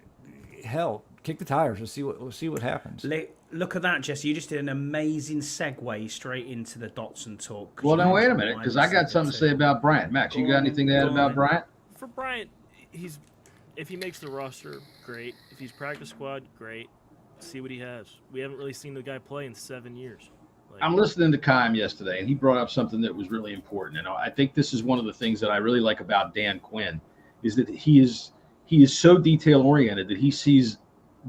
hell, kick the tires. We'll see what happens. Look at that, Jesse. You just did an amazing segue straight into the Dotson talk. Well, now wait a minute, because I got something to say about Bryant. Max, you got anything to add about Bryant? For Bryant, if he makes the roster, great. If he's practice squad, great. See what he has. We haven't really seen the guy play in 7 years. I'm listening to Kime yesterday, and he brought up something that was really important. And I think this is one of the things that I really like about Dan Quinn, is that he is so detail oriented that he sees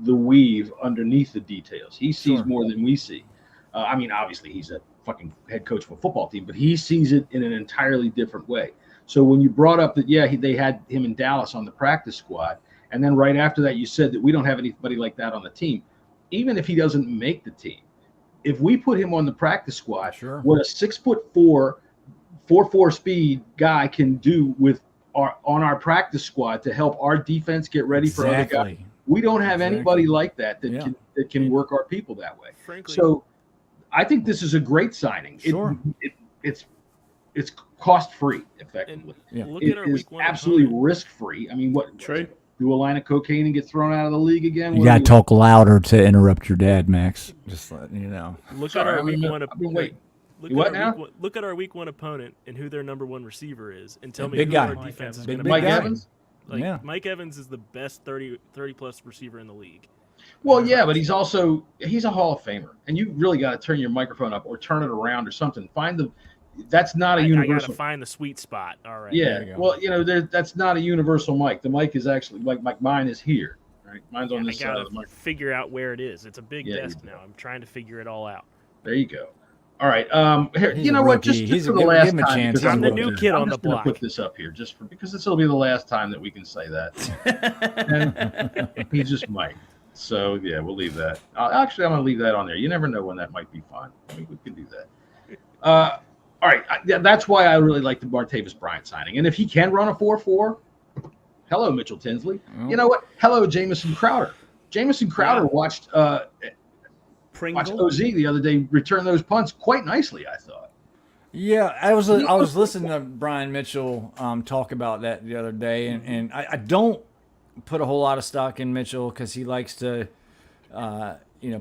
the weave underneath the details. He sees more than we see. Obviously he's a fucking head coach of a football team, but he sees it in an entirely different way. So when you brought up that, they had him in Dallas on the practice squad, and then right after that you said that we don't have anybody like that on the team. Even if he doesn't make the team, if we put him on the practice squad, what a 6'4", 4.4 speed guy can do on our practice squad to help our defense get ready for other guys. We don't have anybody like that can work our people that way. Frankly, so I think this is a great signing. It's cost free, effectively. It is absolutely risk free. I mean, do a line of cocaine and get thrown out of the league again? You got to talk louder to interrupt your dad, Max. Just letting you know. Look at our week one. Look at our week 1 opponent and who their number 1 receiver is, and tell me who our defense is going to be. Mike Evans. Mike Evans is the best 30 plus receiver in the league. Well, yeah, but he's a Hall of Famer, and you really got to turn your microphone up or turn it around or something. That's not a universal. I got to find the sweet spot. All right. Yeah. Well, that's not a universal mic. The mic is actually like mine is here. Right. Mine's on this side of the mic. Figure out where it is. It's a big desk now. I'm trying to figure it all out. There you go. All right. Here, you know what? Just for the last time, because I'm the new kid on the block. I'm just going to put this up here because this will be the last time that we can say that. And he just might. So yeah, we'll leave that. Actually, I'm going to leave that on there. You never know when that might be fun. We can do that. all right, that's why I really like the Martavis Bryant signing. And if he can run a 4.4, hello, Mitchell Tinsley. You know what? Hello, Jamison Crowder. Jamison Crowder watched OZ the other day return those punts quite nicely, I thought. Yeah, I was listening to Brian Mitchell talk about that the other day, and I don't put a whole lot of stock in Mitchell because he likes to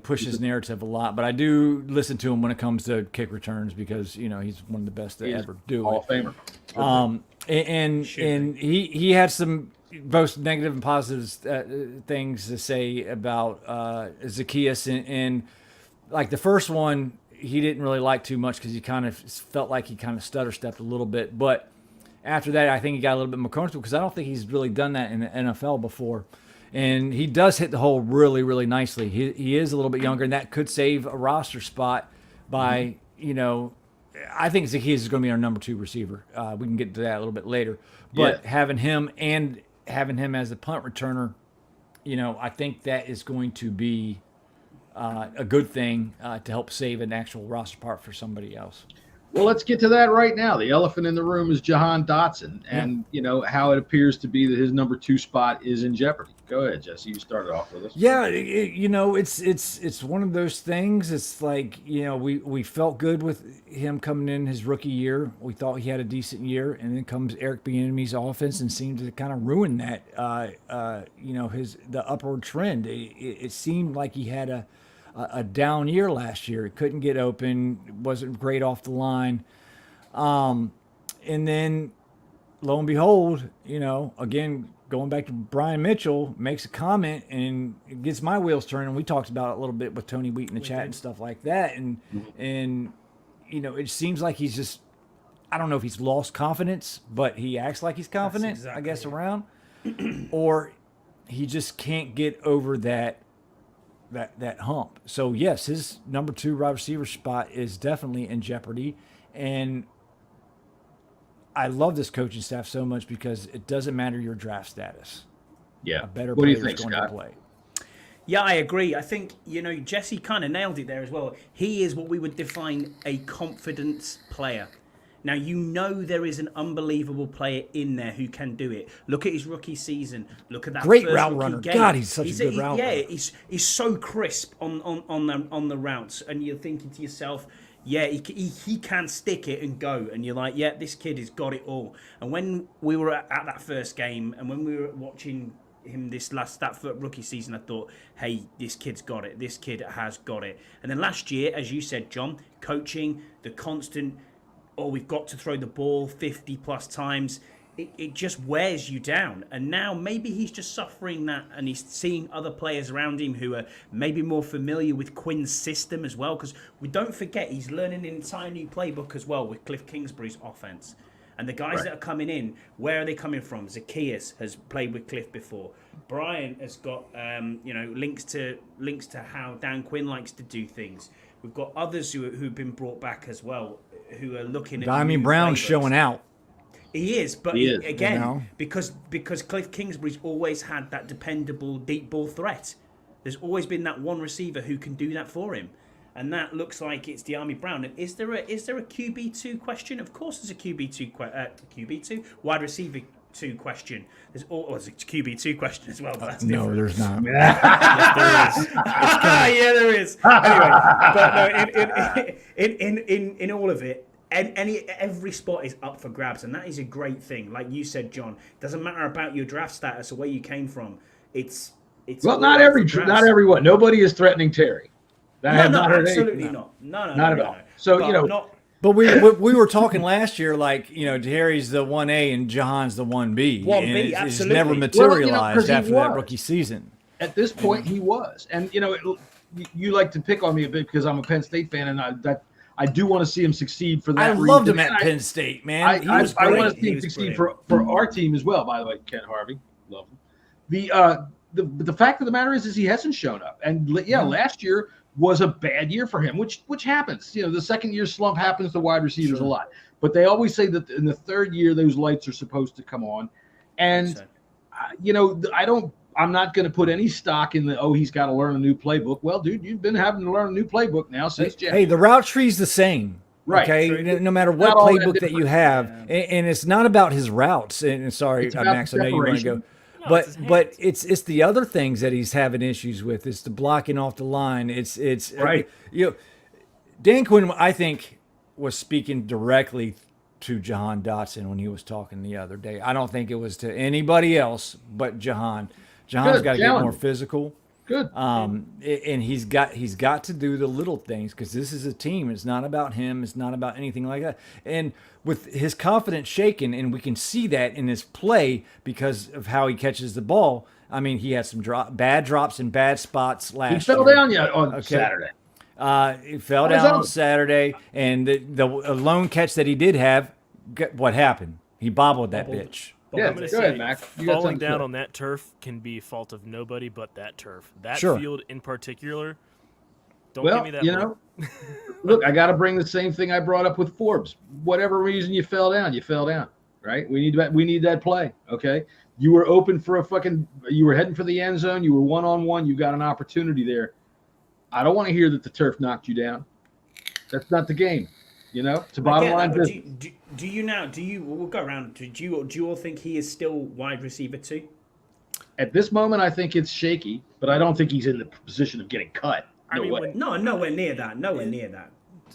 push his narrative a lot. But I do listen to him when it comes to kick returns because he's one of the best to ever do Hall it. of Famer. And he had some both negative and positive things to say about Zacchaeus, and like the first one he didn't really like too much because he kind of felt like he kind of stutter stepped a little bit. But after that, I think he got a little bit more comfortable because I don't think he's really done that in the NFL before. And he does hit the hole really, really nicely. He is a little bit younger, and that could save a roster spot by, I think Zacchaeus is going to be our number 2 receiver. We can get to that a little bit later. But having him as a punt returner, I think that is going to be a good thing to help save an actual roster part for somebody else. Well, let's get to that right now. The elephant in the room is Jahan Dotson, and how it appears to be that his number 2 spot is in jeopardy. Go ahead, Jesse. You started off with us. Yeah, it's one of those things. It's like we felt good with him coming in his rookie year. We thought he had a decent year, and then comes Eric Bieniemy's offense and seemed to kind of ruin that. The upward trend. It seemed like he had a down year last year. It couldn't get open. Wasn't great off the line. And then, lo and behold, again, going back to Brian Mitchell, makes a comment and it gets my wheels turning. We talked about it a little bit with Tony Wheat in the chat and stuff like that. And it seems like he's just, I don't know if he's lost confidence, but he acts like he's confident, I guess, around. Or he just can't get over that hump. So yes, his number 2 wide receiver spot is definitely in jeopardy, and I love this coaching staff so much because it doesn't matter your draft status. Yeah. A better What do you player think, is going Scott? to play. Yeah, I agree. I think, Jesse kind of nailed it there as well. He is what we would define a confidence player. Now, there is an unbelievable player in there who can do it. Look at his rookie season. Look at that Great first route rookie runner. game. God, he's such a good route runner. Yeah, he's so crisp on the routes. And you're thinking to yourself, yeah, he can stick it and go. And you're like, yeah, this kid has got it all. And when we were at that first game and when we were watching him that rookie season, I thought, hey, this kid's got it. This kid has got it. And then last year, as you said, John, coaching, the constant, we've got to throw the ball 50 plus times. It just wears you down. And now maybe he's just suffering that and he's seeing other players around him who are maybe more familiar with Quinn's system as well. Because we don't forget, he's learning an entire new playbook as well with Cliff Kingsbury's offense. And the guys that are coming in, where are they coming from? Zacchaeus has played with Cliff before. Brian has got links to how Dan Quinn likes to do things. We've got others who've been brought back as well, who are looking at Diamond Brown's showing out. He is, but because Cliff Kingsbury's always had that dependable deep ball threat. There's always been that one receiver who can do that for him. And that looks like it's Diami Brown. And is there a QB2 question? Of course there's a QB2 wide receiver 2 question. There's it's a QB2 question as well, but that's different. No, there's not. Yes, there is. Anyway, but no, in all of it, every spot is up for grabs, and that is a great thing. Like you said, John, it doesn't matter about your draft status or where you came from. It's well, not everyone. Nobody is threatening Terry. Absolutely not. No, at all. So But we were talking last year, like Terry's the 1A and Jahan's the 1B. 1B, absolutely. It's never materialized after that rookie season. At this point, he was, and you like to pick on me a bit because I'm a Penn State fan, and I do want to see him succeed for that. I reason. loved him at Penn State, man. I want to see him succeed for our team as well. By the way, Kent Harvey, love him. The fact of the matter is he hasn't shown up, and last year was a bad year for him, which happens. The second year slump happens to wide receivers a lot, but they always say that in the third year those lights are supposed to come on, and I'm not going to put any stock in he's got to learn a new playbook. Well, dude, you've been having to learn a new playbook now since January. Hey, the route tree's the same. Right. Okay, no matter what Not all that playbook that you have, and it's not about his routes. And sorry, It's about Max, I know you want to go, No, it's his but hands. it's the other things that he's having issues with. It's the blocking off the line. It's Right. Dan Quinn, I think, was speaking directly to Jahan Dotson when he was talking the other day. I don't think it was to anybody else but Jahan. Jahan's Good, got to get challenge. more physical. Good. And he's got to do the little things because this is a team. It's not about him. It's not about anything like that. And with his confidence shaken, and we can see that in his play because of how he catches the ball. I mean, he had some bad drops in bad spots last year. He fell down on Saturday. He fell On his down own. on Saturday, and the lone catch that he did have, what happened? He bobbled that bitch. Yeah, I'm going to go say ahead, Mac. You got falling something to down say. on that turf can be fault of nobody but that turf. That Sure. field in particular, don't Well, give me that you look. know, look, I got to bring the same thing I brought up with Forbes. Whatever reason you fell down, right? We need that play, okay? You were open for you were heading for the end zone. You were one-on-one. You got an opportunity there. I don't want to hear that the turf knocked you down. That's not the game. It's a bottom line business. We'll go around. Do you all think he is still wide receiver 2? At this moment, I think it's shaky, but I don't think he's in the position of getting cut. No way. No, nowhere near that.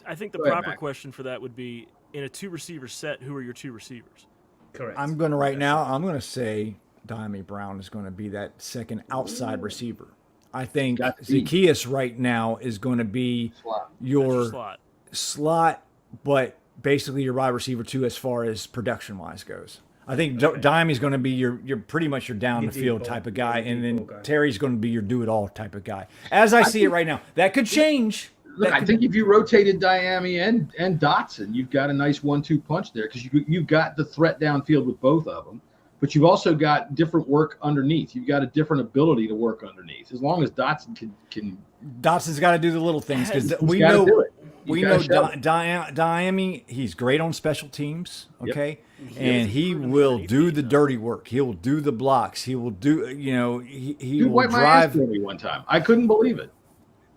I think the Go ahead, proper Mac. question for that would be, in a 2-receiver set, who are your 2 receivers? Correct. I'm going to say Diami Brown is going to be that second outside receiver. I think Got to be. Zacchaeus right now is going to be Slot. That's your your slot, but basically your wide receiver 2 as far as production-wise goes. I think Diami's going to be your pretty much your down the field type of guy, and then Terry's going to be your do-it-all type of guy. As I see it right now, that could change. Look, I think if you rotated Diami and Dotson, you've got a nice 1-2 punch there because you've got the threat downfield with both of them, but you've also got different work underneath. You've got a different ability to work underneath. As long as Dotson can Dotson's got to do the little things because he's we gotta know do it. we gotta know show it. Diami. He's great on special teams. Okay, and he will do the dirty work. He'll do the blocks. He will do. He Dude will wiped my ass drive. for me one time. I couldn't believe it.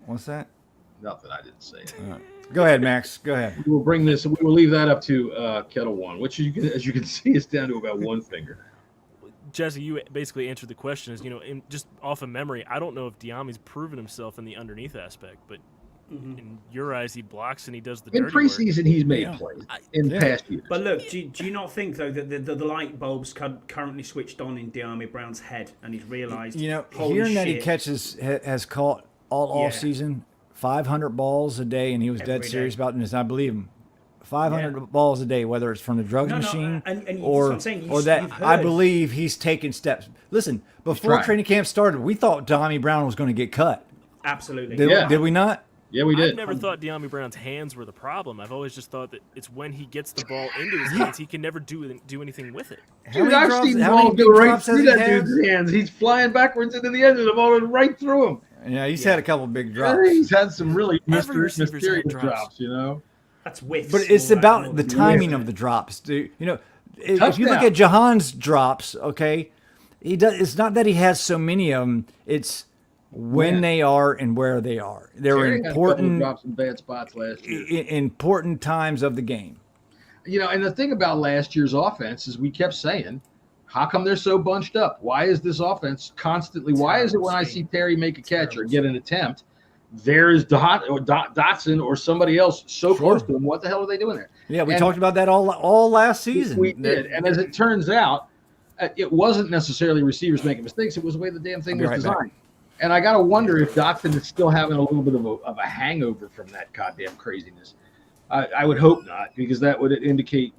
What's that? Nothing. I didn't say it. Go ahead, Max. Go ahead. We will bring this. We will leave that up to Kettle One, which as you can see, is down to about one finger. Jesse, you basically answered the question. Just off of memory, I don't know if Diami's proven himself in the underneath aspect, but in your eyes, he blocks and he does the In dirty work. preseason, he's made plays in past years. But look, do you not think though that the light bulbs currently switched on in Diami Brown's head, and he's realised? Hearing that he has caught all Yeah. season 500 balls a day, and he was Every dead serious day. about this. I believe him. 500 balls a day, whether it's from the drugs No, machine and that's or what I'm saying. or that You've I heard. believe he's taking steps. Listen, before trying. training camp started, we thought Diami Brown was going to get cut. Absolutely. Did we not? Yeah, we did. I've never thought Diami Brown's hands were the problem. I've always just thought that it's when he gets the ball into his hands, he can never do anything with it. Dude, I've seen the ball go right through that dude's hands. He's flying backwards into the end of the ball and right through him. Yeah, he's had a couple big Yeah, drops. he's had some really Every receiver's mysterious had drops. drops. That's whiffs. But it's more about like- the timing of the drops. If you look Touchdown. at Jahan's drops, okay, he does. It's not that he has so many of them. It's when they are and where they are. They're Terry had a couple of important, drops in bad spots last year. important times of the game. And the thing about last year's offense is we kept saying, how come they're so bunched up? Why is this offense constantly? Why is it when I see Terry make a catch or get an attempt, there's Dotson or somebody else so close to him? What the hell are they doing there? Yeah, we And talked about that all last season. We did. And as it turns out, it wasn't necessarily receivers making mistakes. It was the way the damn thing was I'll be right back. designed. And I got to wonder if Dotson is still having a little bit of a hangover from that goddamn craziness. I would hope not, because that would indicate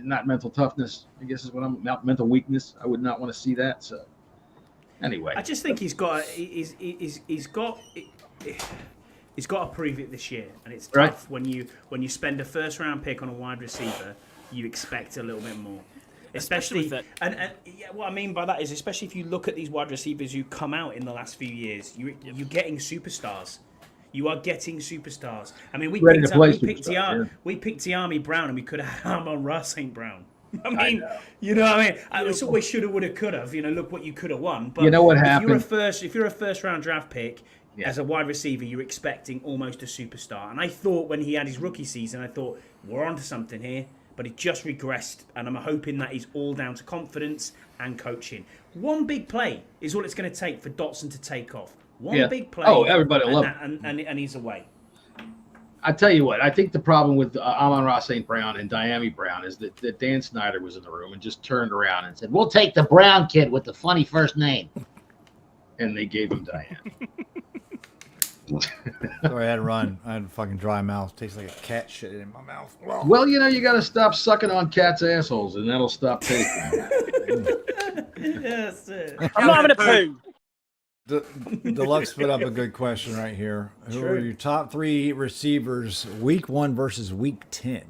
not mental toughness, I guess is what mental weakness. I would not want to see that. So anyway. I just think he's got to prove it this year, and it's tough Right. when you spend a first round pick on a wide receiver, you expect a little bit more. Especially with that. and what I mean by that is, especially if you look at these wide receivers who come out in the last few years, you're getting superstars. You are getting superstars. I mean, we Ready picked to play Diami superstars, Brown, and we could have had Amon-Ra St. Brown. I mean, know. you know what I mean? It's always shoulda, woulda, coulda. Look what you could have won. But You know what if happened? If you're a first round draft pick, Yeah. As a wide receiver, you're expecting almost a superstar. And I thought when he had his rookie season, I thought, we're onto something here. But he just regressed, and I'm hoping that is all down to confidence and coaching. One big play is all it's going to take for Dotson to take off. One big play. Oh, everybody will love it. And he's away. I tell you what, I think the problem with Amon-Ra St. Brown and Diami Brown is that Dan Snyder was in the room and just turned around and said, "We'll take the Brown kid with the funny first name," and they gave him Diane. Sorry, I had to run. I had a fucking dry mouth. Tastes like a cat shit in my mouth. Well, you got to stop sucking on cats' assholes, and that'll stop tasting. Yes, I'm not having a poo. Deluxe put up a good question right here. Who are your top 3 receivers week 1 versus week 10?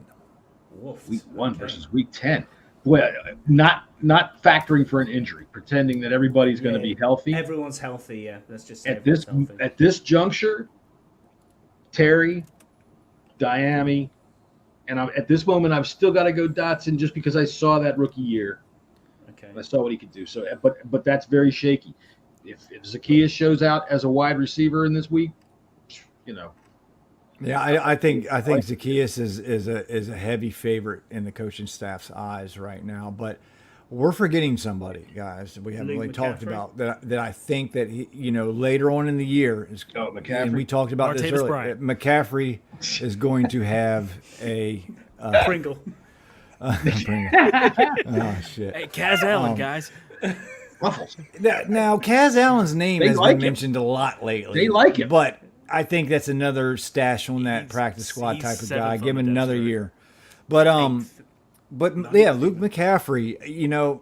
Woof. Week 1 versus week 10. Well, not factoring for an injury, pretending that everybody's going to be healthy. Everyone's healthy, yeah. Let's just say at this juncture, Terry, Diami, and at this moment, I've still got to go Dotson just because I saw that rookie year. Okay. I saw what he could do. So, but that's very shaky. If Zacchaeus shows out as a wide receiver in this week, Yeah, I think Zacchaeus is a heavy favorite in the coaching staff's eyes right now. But we're forgetting somebody, guys, that we haven't really talked about that I think that he, later on in the year is. Oh, McCaffrey. And we talked about this Martavis earlier. Bryant. McCaffrey is going to have a Pringle. Oh shit! Hey, Kaz Allen, guys. Ruffles. Now, Kaz Allen's name has like been him. mentioned a lot lately. They like him. But I think that's another stash on that He's- practice squad he's type of seventh guy. on Give him the depth another chart. year. But Luke McCaffrey,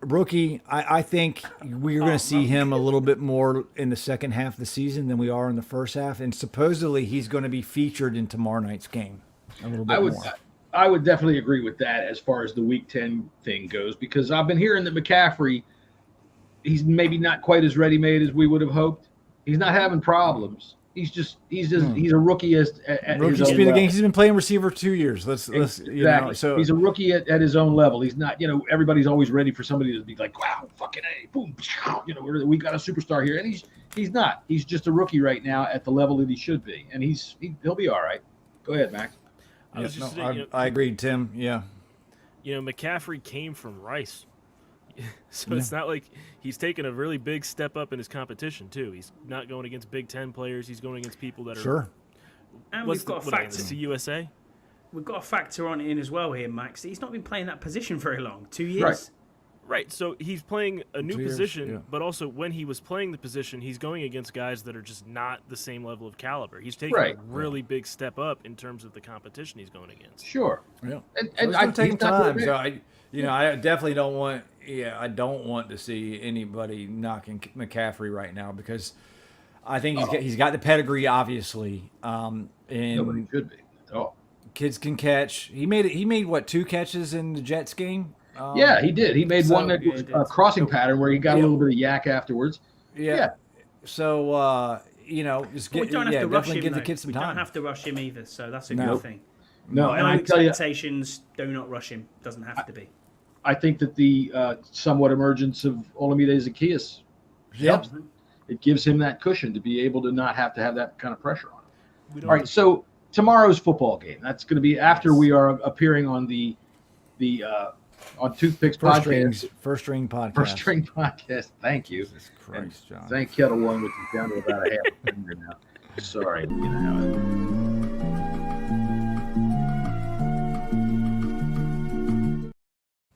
rookie, I think we're going to see him a little bit more in the second half of the season than we are in the first half. And supposedly he's going to be featured in tomorrow night's game a little bit more. I would definitely agree with that as far as the week 10 thing goes, because I've been hearing that McCaffrey, he's maybe not quite as ready-made as we would have hoped. He's not having problems. He's a rookie at Rookie his own speed of the level. game. He's been playing receiver 2 years. Exactly. So he's a rookie at his own level. He's not, everybody's always ready for somebody to be like, wow, fucking A, boom, we got a superstar here. And he's not. He's just a rookie right now at the level that he should be. And he'll be all right. Go ahead, Max. I agreed, Tim. Yeah. McCaffrey came from Rice. So it's not like he's taken a really big step up in his competition, too. He's not going against Big Ten players. He's going against people that are. Sure. And What's we've got the, a what, factor. the USA? We've got a factor on it in as well here, Max. He's not been playing that position very long. 2 years. Right. So he's playing a new 2 years, position, yeah. but also when he was playing the position, he's going against guys that are just not the same level of caliber. He's taking a really big step up in terms of the competition he's going against. Sure. Yeah. And I'm taking he's not time. very So I definitely don't want. Yeah, I don't want to see anybody knocking McCaffrey right now because I think he's got the pedigree, obviously, and Nobody should be at all. kids can catch. He made what 2 catches in the Jets game? Yeah, he did. He made one that was did. a crossing pattern where he got a little bit of yak afterwards. Yeah. So just But we get don't have to rush definitely him. give the though. kid some We time. don't have to rush him either, so that's a No. good thing. No, and No I tell you, expectations. Do not rush him. Doesn't have to be. I think that the somewhat emergence of Olamide Zacchaeus helps. It gives him that cushion to be able to not have to have that kind of pressure on him. All right, so tomorrow's football game. That's going to be after we are appearing on the on Toothpicks podcast. First string podcast. First string podcast. Thank you. Jesus Christ, John. Thank Kettle One, which is down to about a half a finger now. Sorry,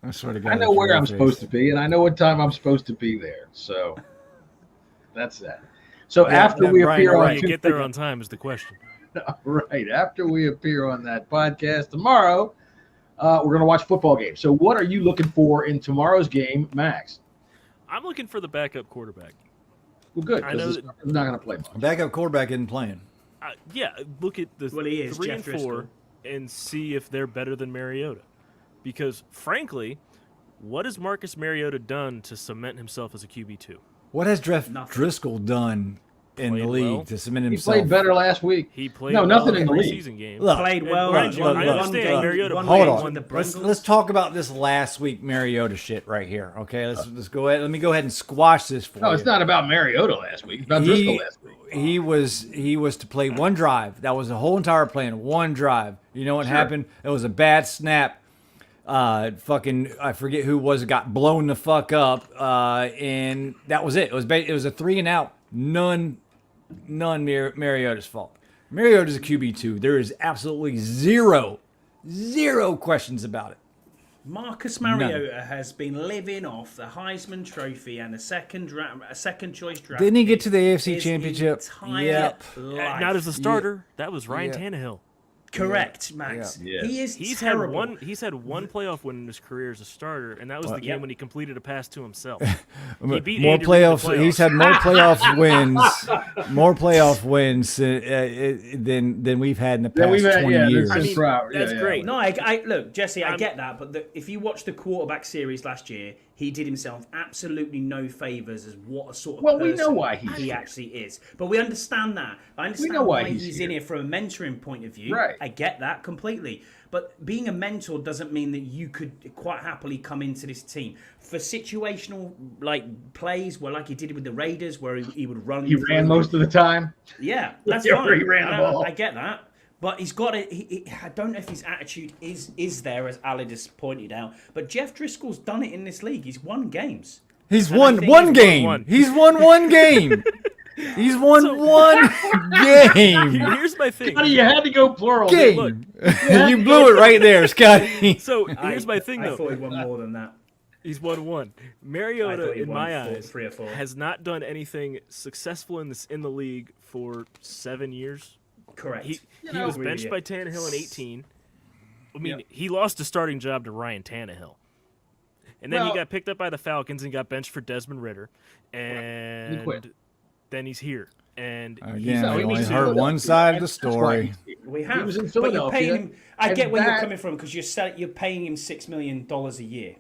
I swear to God. I know where I'm supposed to be, and I know what time I'm supposed to be there. So that's that. So after we Brian, appear How on you get there on time is the question. right after we appear on that podcast tomorrow, we're going to watch football game. So what are you looking for in tomorrow's game, Max? I'm looking for the backup quarterback. Well, good. I know Because he's not going to play much. Backup quarterback isn't playing. Look at the Well, he is, 3 Jeff and 4 Driscoll. and see if they're better than Mariota. Because, frankly, what has Marcus Mariota done to cement himself as a QB2? What has Nothing. Driscoll done in the Played league well. to cement He himself. played better last week. He played No, nothing well in the league. preseason game. Look, Played well. Look, one I understand game, Mariota one played Hold game on. with the Let's Bengals. talk about this last week Mariota shit right here. Okay, let's go ahead. Let me go ahead and squash this for you. No, it's not about Mariota last week. It's about Driscoll last week. He was to play one drive. That was the whole entire plan. One drive. You know what happened? It was a bad snap. I forget who was got blown the fuck up. And that was it. It was a 3 and out. None Mariota's fault. Mariota's a QB2. There is absolutely zero questions about it. Marcus Mariota has been living off the Heisman Trophy and a second choice draft. Didn't he get to the pick AFC his Championship? entire Yep. life. Not as a starter. That was Ryan Yeah. Tannehill. Correct, Max. Yeah. He is He's terrible. had one playoff win in his career as a starter, and that was the game Yep. when he completed a pass to himself. He beat More Andy Reid in the playoffs. He's had more playoff wins than we've had in the That past we've had, 20 years. since I mean, Broward. that's great. No, I look, Jesse, I get that, but if you watch the quarterback series last year, he did himself absolutely no favors as what a sort of Well, person we know why he's he here. actually is. But we understand that. I understand know why why he's he's here. in here from a mentoring point of view. Right. I get that completely. But being a mentor doesn't mean that you could quite happily come into this team for situational plays where like he did with the Raiders where he would run. He ran most of the time. Yeah, that's Yeah, fine. he ran the ball. I get that. But he's got a. I don't know if his attitude is there, as Ali just pointed out. But Jeff Driscoll's done it in this league. He's won games. He's And I won think one he's game. one. He's won one game. He's won one game. Here's my thing. Scotty, you had to go plural. Game. Look. You blew it right there, Scotty. So here's my thing, I though. thought he won more than that. He's won one. I Mariota, thought he in won my eyes, 3 or 4. has not done anything successful in the league for 7 years. Correct. He know, was benched by Tannehill in 18. I mean, he lost a starting job to Ryan Tannehill. And then he Well- got picked up by the Falcons and got benched for Desmond Ritter. He And quit. then he's here. And Again, No, we he only needs to heard go one to- side of the that's why story. he's here. We have. He was in but you're Philadelphia. paying him. I and get where you're that- coming from because you're paying him $6 million a year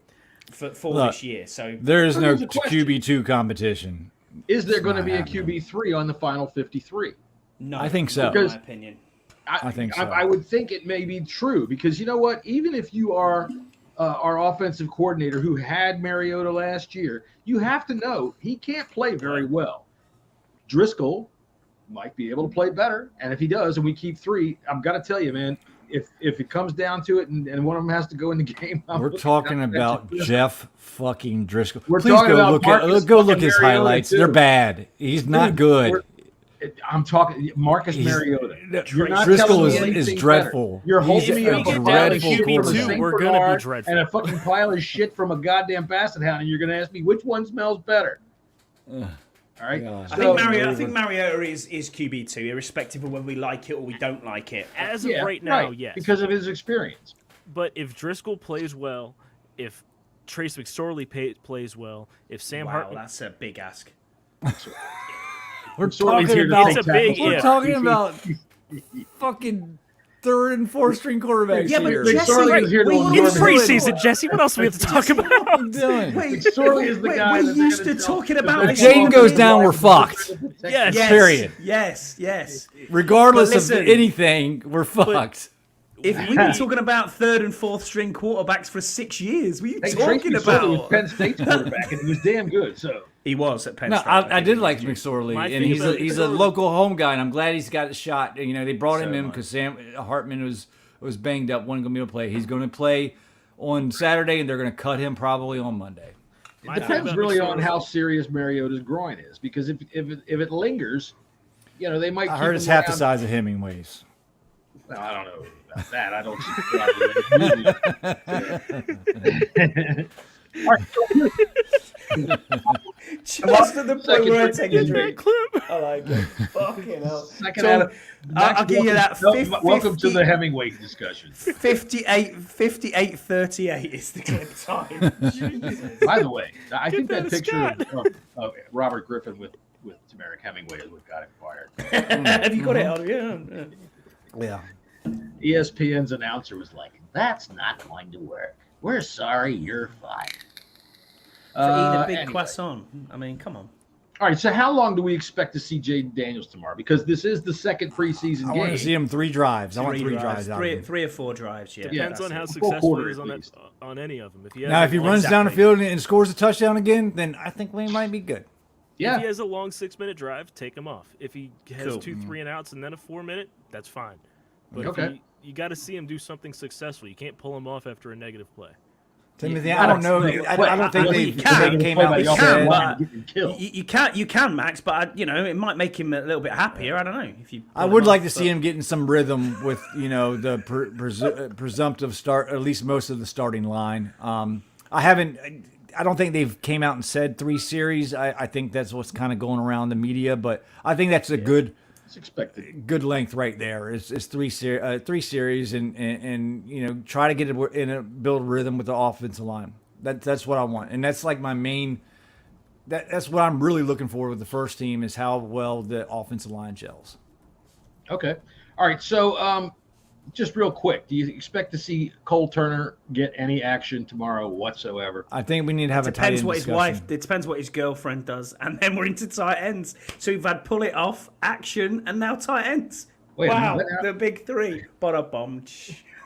for Look, this year. So There is no Here's a question. QB2 competition. Is there going to not be a happening. QB3 on the final 53? no, I think so. in Because- my opinion. I think so. I would think it may be true because you know what? Even if you are our offensive coordinator who had Mariota last year, you have to know he can't play very well. Driscoll might be able to play better, and if he does, and we keep 3, I'm gonna tell you, man. If it comes down to it, and one of them has to go in the game, We're talking about Jeff fucking Driscoll. We're Please talking go about look Marcus at look fucking his Mariota, highlights. too. They're bad. He's not good. I'm talking Marcus Mariota. You're not Driscoll telling me is anything dreadful. better. You're He's holding me a up a dreadful pile of shit QB2, from a Saint we're gonna be Bernard dreadful. and a fucking pile of shit from a goddamn Basset Hound, and you're going to ask me which one smells better. All right. Yeah. I So- think Mariota is QB2, irrespective of whether we like it or we don't like it. as of Yeah, right now, yes. because of his experience. But if Driscoll plays well, if Trace McSorley plays well, if Sam Wow, Hartman... that's a big ask. We're Sorely's talking here to about take It's a big tackles. we're if. talking about fucking 3rd and 4th string quarterbacks Yeah, but here. Jesse, Sorely is here to we- absorb It's it. preseason, Jesse. What else do we have to talk about? What are you doing? Wait, Sorely is the guy we're that they're used gonna to tell- talking the about best this. Jaden goes down, we're fucked. Yes. Yes, Period. Yes. Regardless But of listen- anything, we're fucked. If we've been talking about 3rd and 4th string quarterbacks for 6 years, what are you Hey, talking Trace McSorley was about? Penn State's quarterback, and he was damn good. So He was at Penn No, State. I did like McSorley. McSorley, My and thing he's about he's a McSorley- local home guy, and I'm glad he's got a shot. You know, they brought him So in am I. because Sam Hartman was banged up, wasn't going to be able to play. He's going to play on Saturday, and they're going to cut him probably on Monday. My it thing depends about really on McSorley- how serious Mariota's groin is, because if it lingers, you know they might. I keep heard it's him half the around. size of Hemingway's. Well, I don't know about that. I don't Just at the point Second where I drink. take a drink. I like it. Fucking hell. Second So, out of- I'll give you that. Welcome to the Hemingway discussion. 58-38 is the clip time. Jesus. By the way, I think that that to picture Scott. of Robert Griffin with Tamarick Hemingway is what got him fired. Have you got it out? Yeah. Yeah. ESPN's announcer was like, "That's not going to work. We're sorry, you're fired." For eating a big Anyway. croissant. I mean, come on. All right, so how long do we expect to see Jaden Daniels tomorrow? Because this is the second preseason I game. want to see him 3 drives. I want 3 drives out of him. Three or 4 drives. Yeah, Depends that's on how it. successful quarter he is at on least. on any of them. If he has Now, if he runs down the Exactly. field and scores a touchdown again, then I think we might be good. Yeah. If he has a long 6-minute drive, take him off. If he has Cool. 2 3 and outs and then a 4-minute, that's fine. But Okay. you got to see him do something successful. You can't pull him off after a negative play. Timothy, Yeah, I don't know. that's- I don't think well, they you can. came Play out by and the can, offensive said. line but and get them killed. you can, but it might make him a little bit happier. I don't know if you. I pull would him like off, to see but- him getting some rhythm with the presumptive start, at least most of the starting line. I don't think they've came out and said 3 series. I think that's what's kind of going around the media, but I think that's a good It's expected. good length right there. It's 3 series and try to get it in a build rhythm with the offensive line. That's what I want, and that's like my main. That's what I'm really looking for with the first team is how well the offensive line gels. Okay. All right. So, just real quick, do you expect to see Cole Turner get any action tomorrow whatsoever? I think we need to have a tight Depends end what his discussion. wife. It depends what his girlfriend does, and then we're into tight ends. So we've had pull it off, action, and now tight ends. Wait a Wow, minute. the big 3. Bada bum.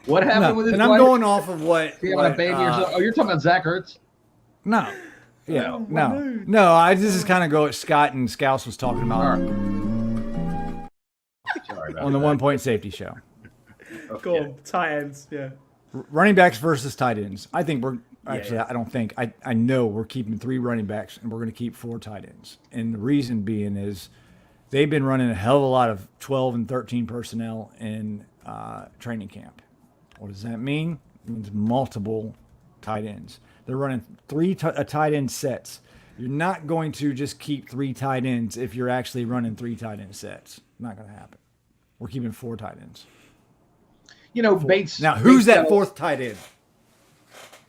What happened No, with his and I'm wife? going off of what. He having a what, baby or something? Oh, you're talking about Zach Ertz? No. Yeah. No. This is kind of go what Scott and Scouse was talking about All right. Sorry about on the that. 1 point safety show. Go on, tight ends. Yeah. Running backs versus tight ends. I think we're actually. yeah. I don't think. I know we're keeping 3 running backs and we're going to keep 4 tight ends. And the reason being is they've been running a hell of a lot of 12 and 13 personnel in training camp. What does that mean? It means multiple tight ends. They're running 3 tight end sets. You're not going to just keep 3 tight ends if you're actually running 3 tight end sets. Not going to happen. We're keeping 4 tight ends. You know, Bates. Now, who's Bates that 4th tight end?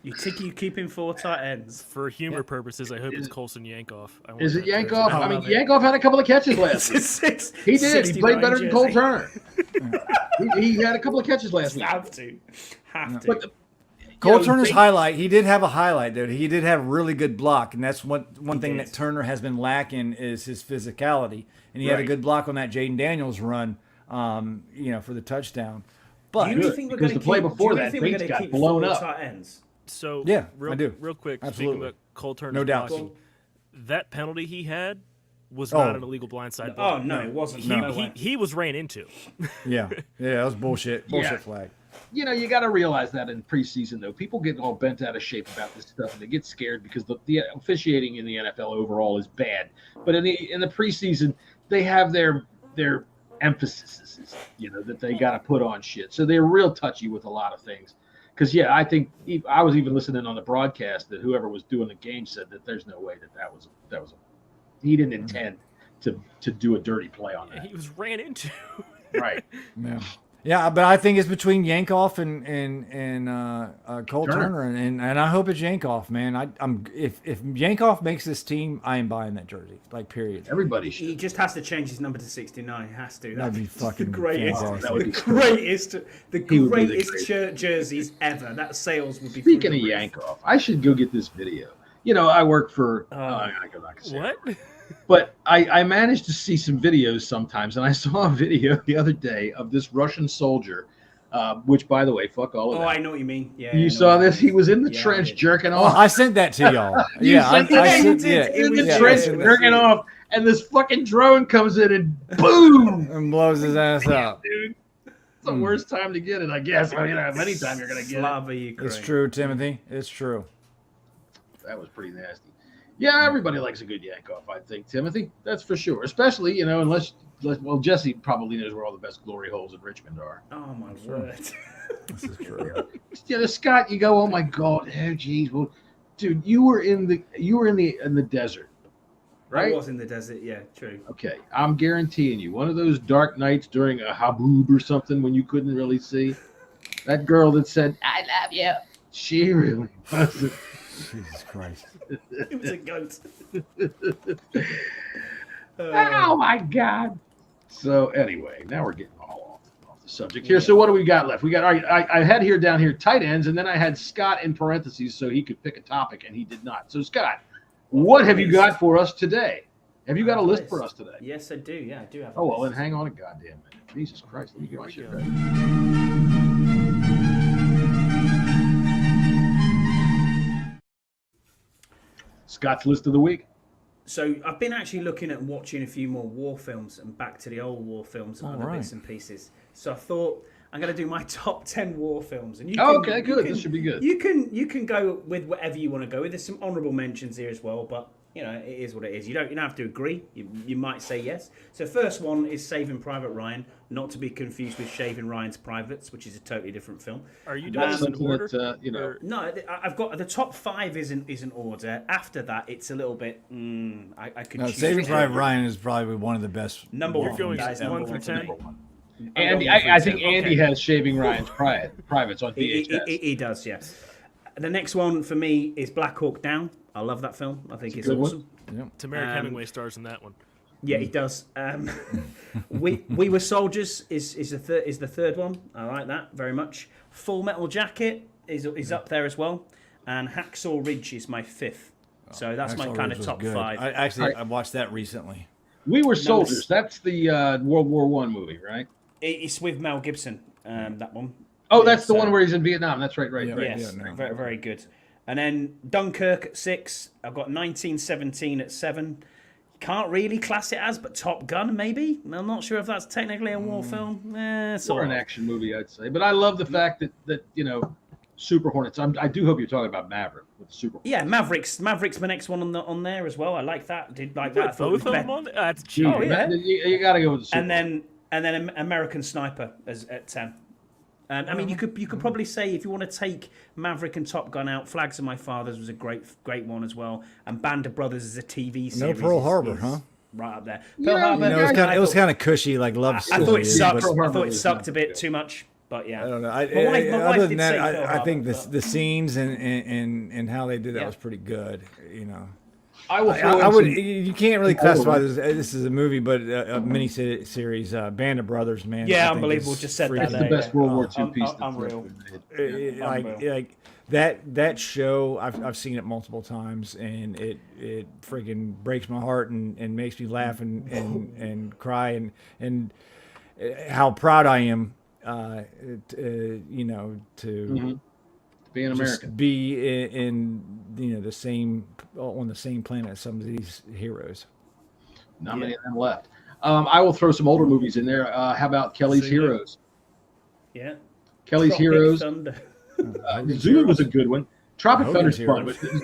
You think you keeping 4 tight ends? For humor purposes, I hope it's Colson Yankoff. I want Is it that Yankoff? jersey. I mean, love it. Yankoff had a couple of catches last week. He did. He played better than Cole Jersey. Turner. he had a couple of catches last week. Have to. But Cole know, Turner's Bates- highlight, he did have a highlight, dude. He did have really good block, and that's one thing did. that Turner has been lacking is his physicality. And he had a Right. good block on that Jaden Daniels run, for the touchdown. But Do you Good, think we're because going the play before that, think we're Bates going got to keep blown 4 up. tight ends? So Yeah, real, I do. Real quick, Absolutely. speaking about Cole Turner's No doubt. blocking, that penalty he had was Oh. not an illegal blindside Oh block. no, it wasn't. He, No he, way. he was ran into. yeah, that was bullshit. Bullshit Yeah. flag. You know, you got to realize that in preseason, though, people get all bent out of shape about this stuff, and they get scared because the officiating in the NFL overall is bad. But in the preseason, they have their emphasis, that they got to put on shit. So they're real touchy with a lot of things. Because I think I was even listening on the broadcast that whoever was doing the game said that there's no way that was he didn't intend to do a dirty play on that. He was ran into. Right. Yeah, but I think it's between Yankoff and Cole Turner, and I hope it's Yankoff, man. If Yankoff makes this team, I am buying that jersey. Like, period. Everybody He should. just has to change his number to 69. He has to. That'd be That's fucking the greatest. fantastic. That would be The greatest. The He would be the greatest greatest. jerseys ever. That sales would be. Speaking through of the roof. Yankoff, I should go get this video. I work for. I'm not gonna say it. What? But I managed to see some videos sometimes, and I saw a video the other day of this Russian soldier, which, by the way, fuck all of Oh, that. I know what you mean. Yeah. You I know saw what you this? He mean. was in the Yeah, I trench did. jerking Oh, off. I sent that to y'all. You Yeah, sent I it? sent You yeah, did. in the Yeah, trench I sent that jerking to you. off, and this fucking drone comes in and boom, and blows his ass out. dude. It's the worst time to get it, I guess. I mean, anytime you're gonna get it. Slava Ukraine. It's true, Timothy. It's true. That was pretty nasty. Yeah, everybody likes a good Yankoff, I think, Timothy. That's for sure. Especially, unless Jesse probably knows where all the best glory holes in Richmond are. Oh my word. This is true. Scott, you go, oh my God, oh geez, well, dude, you were in the desert, right? I was in the desert. Yeah, true. Okay, I'm guaranteeing you, one of those dark nights during a haboob or something when you couldn't really see, that girl that said, "I love you," she really wasn't. Jesus Christ. It was a goat. Oh my God. So anyway, now we're getting all off the subject here. So what do we got left? We got, all right, I had down here tight ends, and then I had Scott in parentheses so he could pick a topic, and he did not. So Scott, what have you got for us today Have you got a list for us today? Yes, I do. Yeah, I do have. A Oh, well, list. then hang on a goddamn minute. Jesus Christ, let me get my shit ready. Scott's list of the week. So I've been actually looking at watching a few more war films and back to the old war films and other bits and pieces. So I thought I'm going to do my top 10 war films. And you can, Okay, good. This should be good. You can go with whatever you want to go with. There's some honourable mentions here as well, but you know it is what it is. You don't have to agree. You might say yes. So first one is Saving Private Ryan, not to be confused with Shaving Ryan's Privates, which is a totally different film. Are you doing this in order? That, No, I've got the top 5 isn't order. After that, it's a little bit. I could. choose Saving to- Private Ryan is probably one of the best. Number You're one. going That is 1 number through one. 10. Andy, I think Andy has Shaving Ryan's Privates on VHS. He does, yes. The next one for me is Black Hawk Down. I love that film. I think it's good one. awesome. Tamarick Hemingway stars in that one. Yeah, he does. We Were Soldiers is the third one. I like that very much. Full Metal Jacket is up there as well, and Hacksaw Ridge is my 5th. So that's my Hacksaw kind Ridge of was top good. 5. I watched that recently. We Were Soldiers. That's the World War I movie, right? It's with Mel Gibson. That one. Oh, that's the one where he's in Vietnam. That's right. Yes, Yeah, no. very, very good. And then Dunkirk at 6. I've got 1917 at 7. Can't really class it as, but Top Gun maybe. I'm not sure if that's technically a war film. Or Sort an of. action movie, I'd say. But I love the fact that Super Hornets. I do hope you're talking about Maverick with the Super Hornets. Yeah, Maverick's my next one on there as well. I like that. Did like that. I thought it Both was of them better. on? That's Dude, cheap. Oh, yeah. You got to go with the Super And then American Sniper at 10. I mean, you could probably say if you want to take Maverick and Top Gun out, Flags of My Fathers was a great one as well, and Band of Brothers is a TV series. No Pearl Harbor, is huh? Right up there. Yeah, Pearl Harbor. you know, It was kind of cushy, like love I story. thought it sucked. Pearl I Harbor thought it was sucked not a bit good. too much, but yeah. I don't know. My wife Other did than that, say Pearl I think Harbor, the scenes and how they did that Yeah. was pretty good. You know, I will. I would. You can't really classify this as a movie, but a mini series. Band of Brothers, man. Yeah, I think unbelievable. is Just said freaking- It's that the best World War II un- piece. that's unreal. ever been made. like that show. I've seen it multiple times, and it freaking breaks my heart and makes me laugh and cry and how proud I am. To Being just American. be in the same on the same planet as some of these heroes. Not many of them left. I will throw some older movies in there. How about Kelly's Zulu. Heroes? Yeah. Kelly's Tropic Heroes. Thunder. Zulu was a good one. Tropic Hogan's Thunder's fun.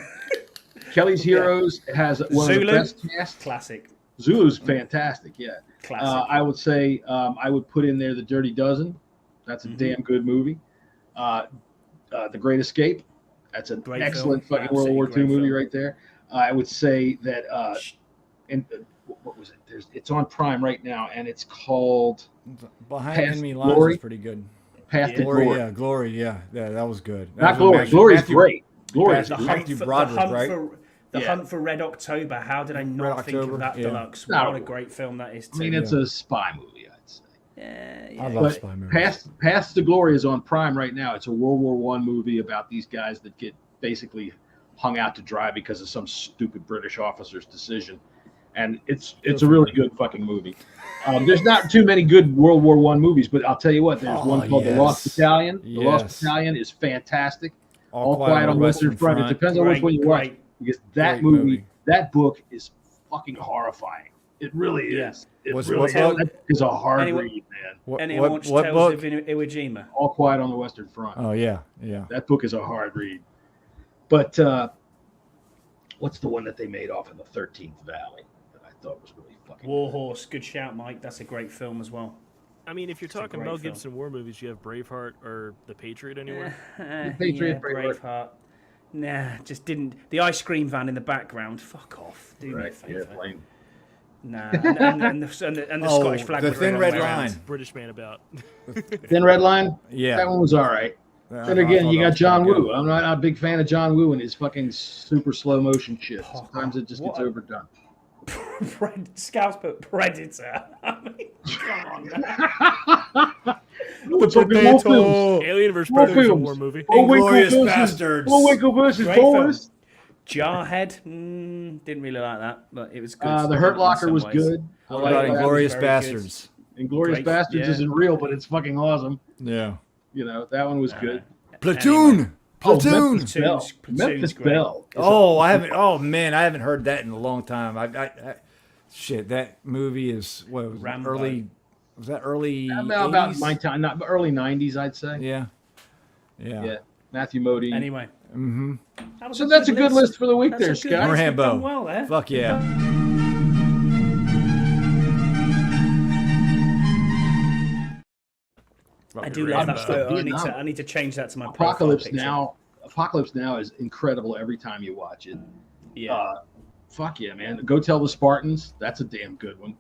But Kelly's Heroes has one of the Zulu? best casts. Classic. Zulu's fantastic. Yeah. Classic. I would say I would put in there The Dirty Dozen. That's a damn good movie. The Great Escape. That's an Great excellent film. fucking World War II Absolutely great movie film. right there. I would say that what was it? It's on Prime right now, and it's called Behind Past Enemy Lines Glory. is pretty good. Path to Glory, Glory. yeah, Glory, yeah, that was good. That Not was Glory. Matthew- Glory's Matthew- great. Glory's The Matthew hunt for, Broderick, the hunt right? for the Yeah. hunt for Red October. How did I not Red think of October, that yeah. deluxe? No. What a great film that is. I mean, too. it's a spy movie, I'd say. yeah, I love But spy movies. Path to Glory is on Prime right now. It's a World War I movie about these guys that get basically hung out to dry because of some stupid British officer's decision. And it's a really good fucking movie. There's not too many good World War I movies, but I'll tell you what, there's one called The Lost yes. Battalion. The Lost Yes. Battalion is fantastic. All Quiet on the Western Front. It depends on which one you watch. Great. Because that Great movie, that book is fucking horrifying. It really Yeah. is. It What's- really what book? that is a hard Anyone- read, man. What, Anyone what, watch what Tales book? of Iwo Jima? All Quiet on the Western Front. Oh yeah. That book is a hard read. But what's the one that they made off in the 13th Valley that I thought was really fucking War Horse. Good shout, Mike. That's a great film as well. I mean, if you're It's a talking great Mel film. Gibson war movies, you have Braveheart or The Patriot anywhere? Patriot, yeah, Braveheart. Braveheart. Nah, just didn't. The ice cream van in the background. Fuck off. Do me a right. favour. Airplane. Nah, and the Oh, Scottish flag. The was Thin right Red on the Line. ground. British man about. Thin Red Line. Yeah. That one was all right. Then again, you got John Woo. I'm not a big fan of John Woo and his fucking super slow motion shit. Sometimes it just gets overdone. Scouts put Predator. I mean, come on. Man. The fucking wolf films. Alien vs. Wolf Predator is a films. war movie. Bullwinkle Inglourious versus- Bastards. Bullwinkle versus Great film. Boris. Jarhead, didn't really like that, but it was good. The Hurt in Locker some was ways. good. I What like about that. Inglorious Very good. Bastards? Inglorious Great, Bastards yeah. isn't real, but it's fucking awesome. Yeah. You know, that one was good. Platoon. Platoon. Memphis Belle. Platoon's Memphis great. Belle. Oh, I haven't. Oh man, I haven't heard that in a long time. Shit, that movie is what was it, Rambo. early. Was that early? About 80s? my time, not early '90s, I'd say. Yeah. Yeah. Matthew Modine. Anyway. Mm-hmm. So that's a good list for the week there, Scott. More You've done Hambo. well there. Fuck yeah. I do love that Rambo. photo. I need to change that to my Apocalypse profile picture. Apocalypse Now is incredible every time you watch it. Yeah. Fuck yeah, man. Go Tell the Spartans. That's a damn good one.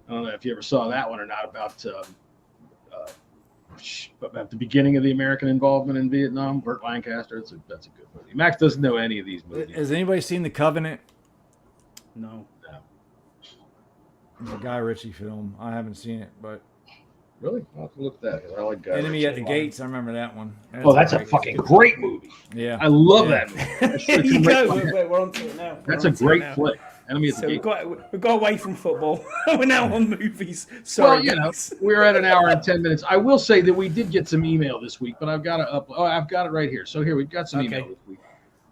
I don't know if you ever saw that one or not about the beginning of the American involvement in Vietnam. Burt Lancaster. That's a good movie. Max doesn't know any of these movies. Has anybody seen The Covenant? No. It's a Guy Ritchie film. I haven't seen it, but Really? I'll have to look at that. I like Guy Enemy Ritchie at the a lot. Gates. I remember that one. That's a fucking great movie. Yeah. I love Yeah. that movie. Here you go. We're on to it now. That's a great flick. Enemy at the So Gates. we've got away from football. We're now on movies. Sorry, Well, you know, guys. we're at an hour and 10 minutes. I will say that we did get some email this week, but I've got to I've got it right here. So here, we've got some email this week.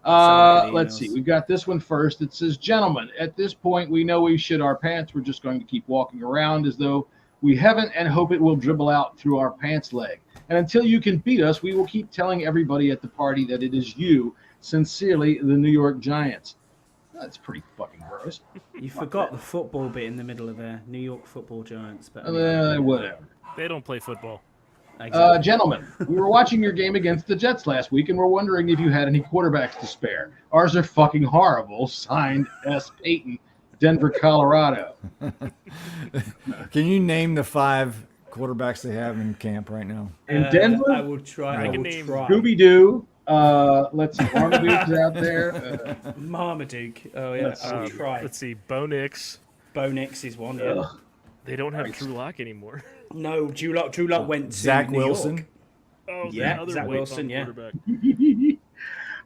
Let's see. We've got this one first. It says, "Gentlemen, at this point, we know we shit our pants. We're just going to keep walking around as though we haven't and hope it will dribble out through our pants leg. And until you can beat us, we will keep telling everybody at the party that it is you, sincerely, the New York Giants." That's pretty fucking gross. You forgot the football bit in the middle of there. New York Football Giants. But Whatever. They don't play football. Exactly. Gentlemen, we were watching your game against the Jets last week, and we're wondering if you had any quarterbacks to spare. Ours are fucking horrible. Signed, S. Payton, Denver, Colorado. Can you name the 5 quarterbacks they have in camp right now? In Denver, I will try. I will try. Scooby-Doo. Let's see, Marmaduke's out there. Marmaduke. Oh yeah, I will try. Let's see. Bo Nix. Bo Nix is one. Yeah. They don't have Drew Lock anymore. No, Drew Lock went to Zach New Wilson. York. Oh, Yeah, another Zach weight Wilson, on yeah. quarterback.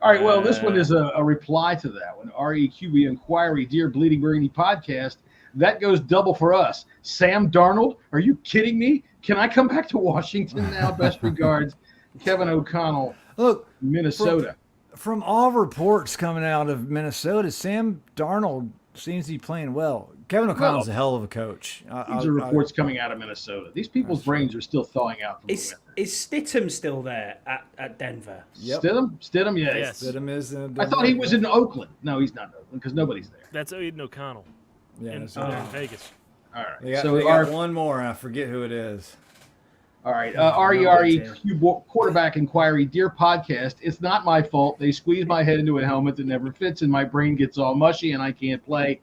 All right, well, this one is a reply to that one. REQB Inquiry, Dear Bleeding Burgundy Podcast. That goes double for us. Sam Darnold, are you kidding me? Can I come back to Washington now? Best regards, Kevin O'Connell, Look, Minnesota. from all reports coming out of Minnesota, Sam Darnold seems to be playing well. Kevin O'Connell's a hell of a coach. These are reports coming out of Minnesota. These people's brains are still thawing out from the winter. Is Stidham still there at Denver? Yep. Stidham, yeah. Yes. Stidham is I thought he was in Oakland. No, he's not in Oakland because nobody's there. That's Aiden O'Connell. Yeah, in that's Vegas. All right. They got, So they got one more, and I forget who it is. All right. REREQ Quarterback Inquiry. Dear Podcast, it's not my fault. They squeeze my head into a helmet that never fits, and my brain gets all mushy, and I can't play.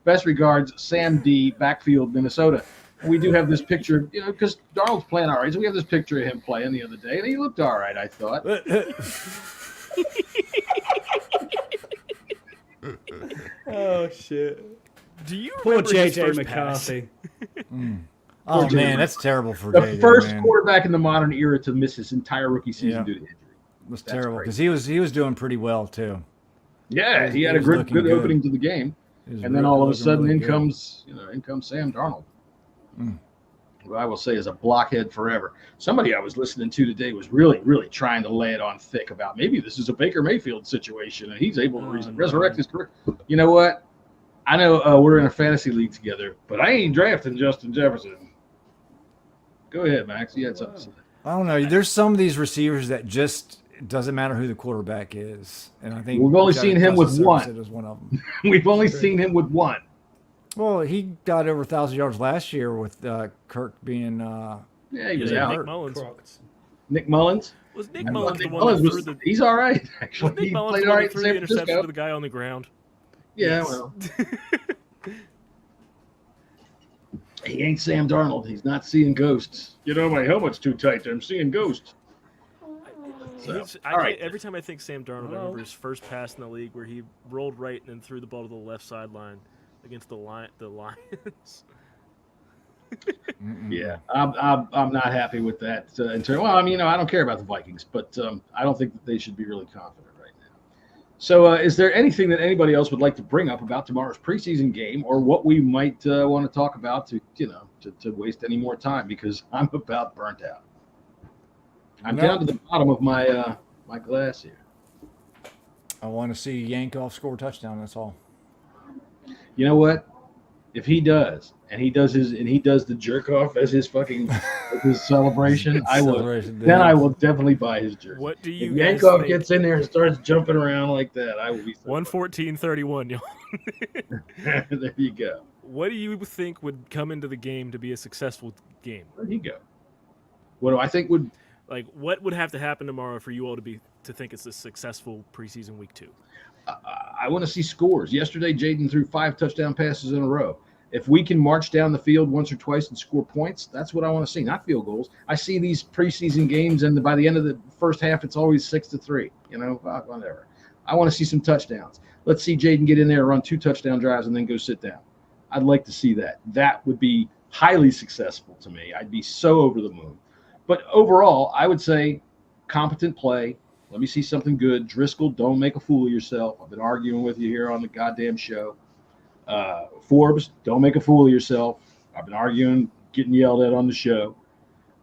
Best regards, Sam D., Backfield, Minnesota. And we do have this picture, you know, because Darnold's playing all right. So we have this picture of him playing the other day, and he looked all right, I thought. Oh shit! Do you Poor remember his JJ first McCarthy. Oh, JJ. man, that's terrible for The JJ, first man. quarterback in the modern era to miss his entire rookie season Yeah. due to injury. It was That's terrible crazy. because he was doing pretty well, too. Yeah, he had he a was good looking good. opening to the game. He was And then really all of a looking sudden, really in good. comes Sam Darnold. Who I will say is a blockhead forever. Somebody I was listening to today was really, really trying to lay it on thick about maybe this is a Baker Mayfield situation, and he's able to resurrect his career. You know what? I know we're in a fantasy league together, but I ain't drafting Justin Jefferson. Go ahead, Max. You had something to say. I don't know. There's some of these receivers that just it doesn't matter who the quarterback is, and I think We've only Johnny seen him with Cousins one. said was one of them. We've only seen him with one. Well, he got over 1,000 yards last year with Kirk being. Yeah, he was Yeah, out. Nick Mullins. Nick Mullins. Was Nick Mullins the Nick one Mullins that was, threw the? he's all right, Was actually. Nick He Mullins played the all one right that in threw the San interception Francisco. to the guy on the ground? Yeah, Yes. well. He ain't Sam Darnold. He's not seeing ghosts. You know, my helmet's too tight. I'm seeing ghosts. So, all right. Every time I think Sam Darnold, I remember his first pass in the league where he rolled right and then threw the ball to the left sideline against the Lions. Yeah, I'm not happy with that. Well, I mean, I don't care about the Vikings, but I don't think that they should be really confident right now. So, is there anything that anybody else would like to bring up about tomorrow's preseason game, or what we might want to talk about to waste any more time? Because I'm about burnt out. I'm down to the bottom of my my glass here. I want to see Yankoff score a touchdown. That's all. You know what? If he does, and he does the jerk off as his fucking his celebration, I will definitely buy his jersey. What do you if guys Yankov think? gets in there and starts jumping around like that, I will be so 114-31, y'all. There you go. What do you think would come into the game to be a successful game? There you go. What do I think would Like, what would have to happen tomorrow for you all to think it's a successful preseason week 2? I want to see scores. Yesterday, Jaden threw 5 touchdown passes in a row. If we can march down the field once or twice and score points, that's what I want to see, not field goals. I see these preseason games, and by the end of the first half, it's always 6-3. Whatever. I want to see some touchdowns. Let's see Jaden get in there, run 2 touchdown drives, and then go sit down. I'd like to see that. That would be highly successful to me. I'd be so over the moon. But overall, I would say competent play. Let me see something good. Driscoll, don't make a fool of yourself. I've been arguing with you here on the goddamn show. Forbes, don't make a fool of yourself. I've been arguing, getting yelled at on the show.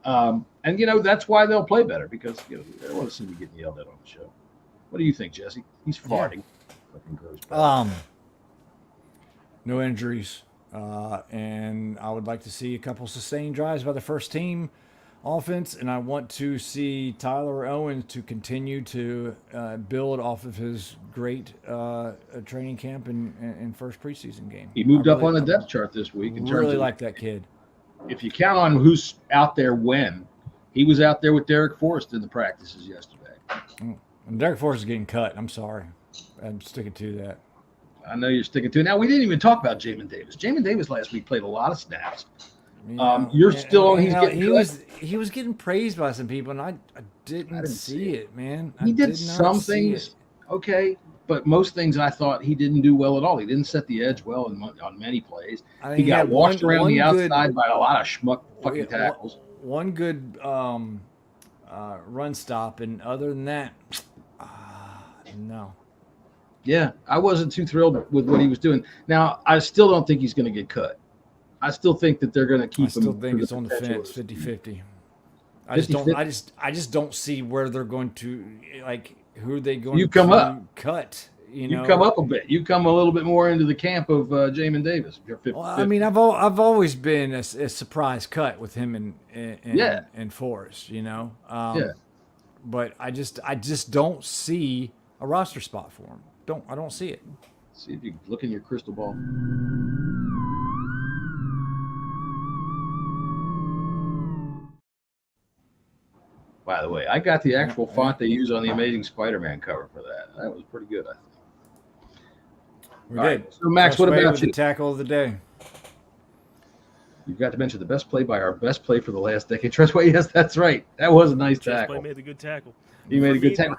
And, that's why they'll play better, because, they don't want to see me getting yelled at on the show. What do you think, Jesse? He's farting. Fucking gross. No injuries. And I would like to see a couple sustained drives by the first team offense, and I want to see Tyler Owens to continue to build off of his great training camp and first preseason game. He moved up on the depth chart this week. Really like that kid. If you count on who's out there when, he was out there with Derek Forrest in the practices yesterday. And Derek Forrest is getting cut. I'm sorry. I'm sticking to that. I know you're sticking to it. Now, we didn't even talk about Jamin Davis. Jamin Davis last week played a lot of snaps. You're still on. He was getting praised by some people, and I didn't see it, man. He did some things, okay, but most things I thought he didn't do well at all. He didn't set the edge well on many plays. He got washed around the outside by a lot of schmuck fucking tackles. One good run stop, and other than that, no. Yeah, I wasn't too thrilled with what he was doing. Now, I still don't think he's going to get cut. I still think that they're going to keep him. I still think it's on the fence, 50-50. I just don't see where they're going to, who are they going to cut? You come up a bit. You come a little bit more into the camp of Jamin Davis. Well, I mean, I've always been a surprise cut with him and Forrest, But I just don't see a roster spot for him. I don't see it. See if you look in your crystal ball. By the way, I got the actual font they use on the Amazing Spider-Man cover for that. That was pretty good, I think. We did. Right. So, Max, what about you? The tackle of the day. You've got to mention the best play by our best play for the last decade. Trustway, yes, that's right. That was a nice tackle. Trustway made a good tackle. He made a good tackle.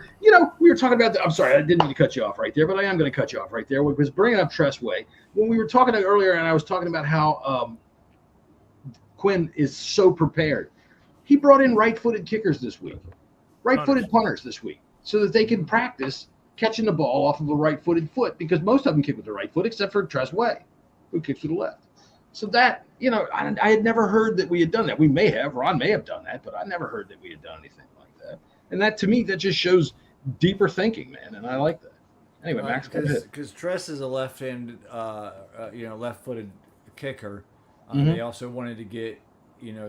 We were talking about I'm sorry, I didn't mean to cut you off right there, but I am going to cut you off right there. Because bringing up Tressway, when we were talking earlier, and I was talking about how Quinn is so prepared. He brought in right-footed kickers this week, right-footed punters this week, so that they can practice catching the ball off of a right-footed foot, because most of them kick with the right foot except for Tressway, who kicks with the left. So that, I had never heard that we had done that. We may have. Ron may have done that, but I never heard that we had done anything like that. And that, to me, that just shows deeper thinking, man, and I like that. Anyway, Max, go ahead. Because Tress is a left-handed, left-footed kicker. They also wanted to get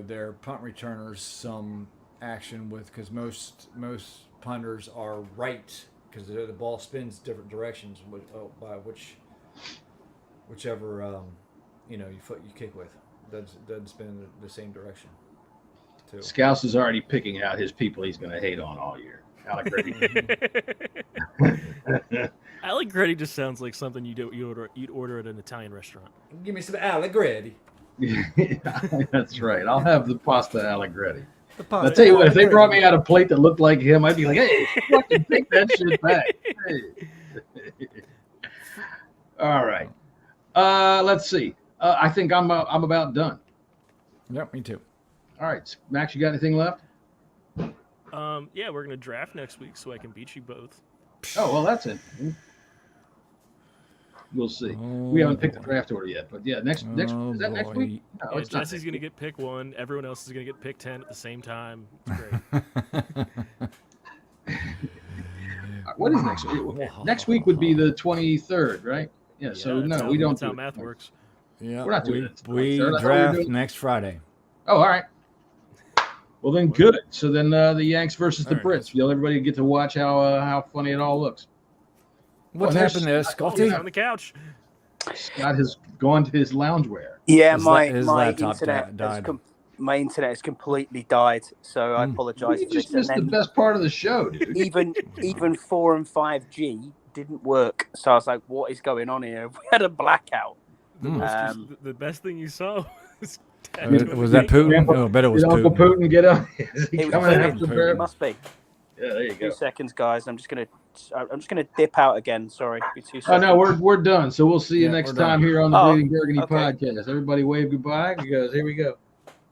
their punt returners some action because most punters are right, because the ball spins different directions by whichever you kick with doesn't spin the same direction. Too. Scouse is already picking out his people he's going to hate on all year. Allegretti. Allegretti just sounds like something you'd order at an Italian restaurant. Give me some Allegretti. That's right. I'll have the pasta Allegretti. I'll tell you what, if they brought me out a plate that looked like him, I'd be like, hey, fucking take that shit back. Hey. All right. Let's see. I think I'm about done. Yep, me too. All right. Max, you got anything left? Yeah, we're going to draft next week so I can beat you both. Oh, well, that's it. We'll see. We haven't picked the draft order yet, but yeah, next is that next boy. week? No, Yeah, it's not. Jesse's next gonna week. get pick 1. Everyone else is gonna get pick 10 at the same time. It's great. What is next week? Next week would be the 23rd, right? Yeah. So that's no, how- we don't. That's how do it. math works. Yeah, We're not doing it. we Third, I thought we were draft doing- next Friday. Oh, all right. Well, then good. So then the Yanks versus the All right. Brits. You'll everybody get to watch how funny it all looks. What Well, happened there, Oh, he's Scotty? on the couch. Scott has gone to his loungewear. Yeah, His my laptop internet died. my internet has completely died, so I apologise You for just this. missed the And then best part of the show, dude. even 4 and 5G didn't work, so I was like, "What is going on here? We had a blackout." The best thing you saw was Was that Putin? Grandpa- Oh, I bet it was Did Uncle Putin. Putin get up? Is he It was coming Putin. after Putin. Bear? It must be. Yeah, there you 2 go. seconds, guys. I'm just gonna dip out again. Sorry, be 2 Oh seconds. no, we're done. So we'll see you Yeah, next we're done. time here on the Oh, Bleeding Burgundy okay. podcast. Everybody wave goodbye because here we go.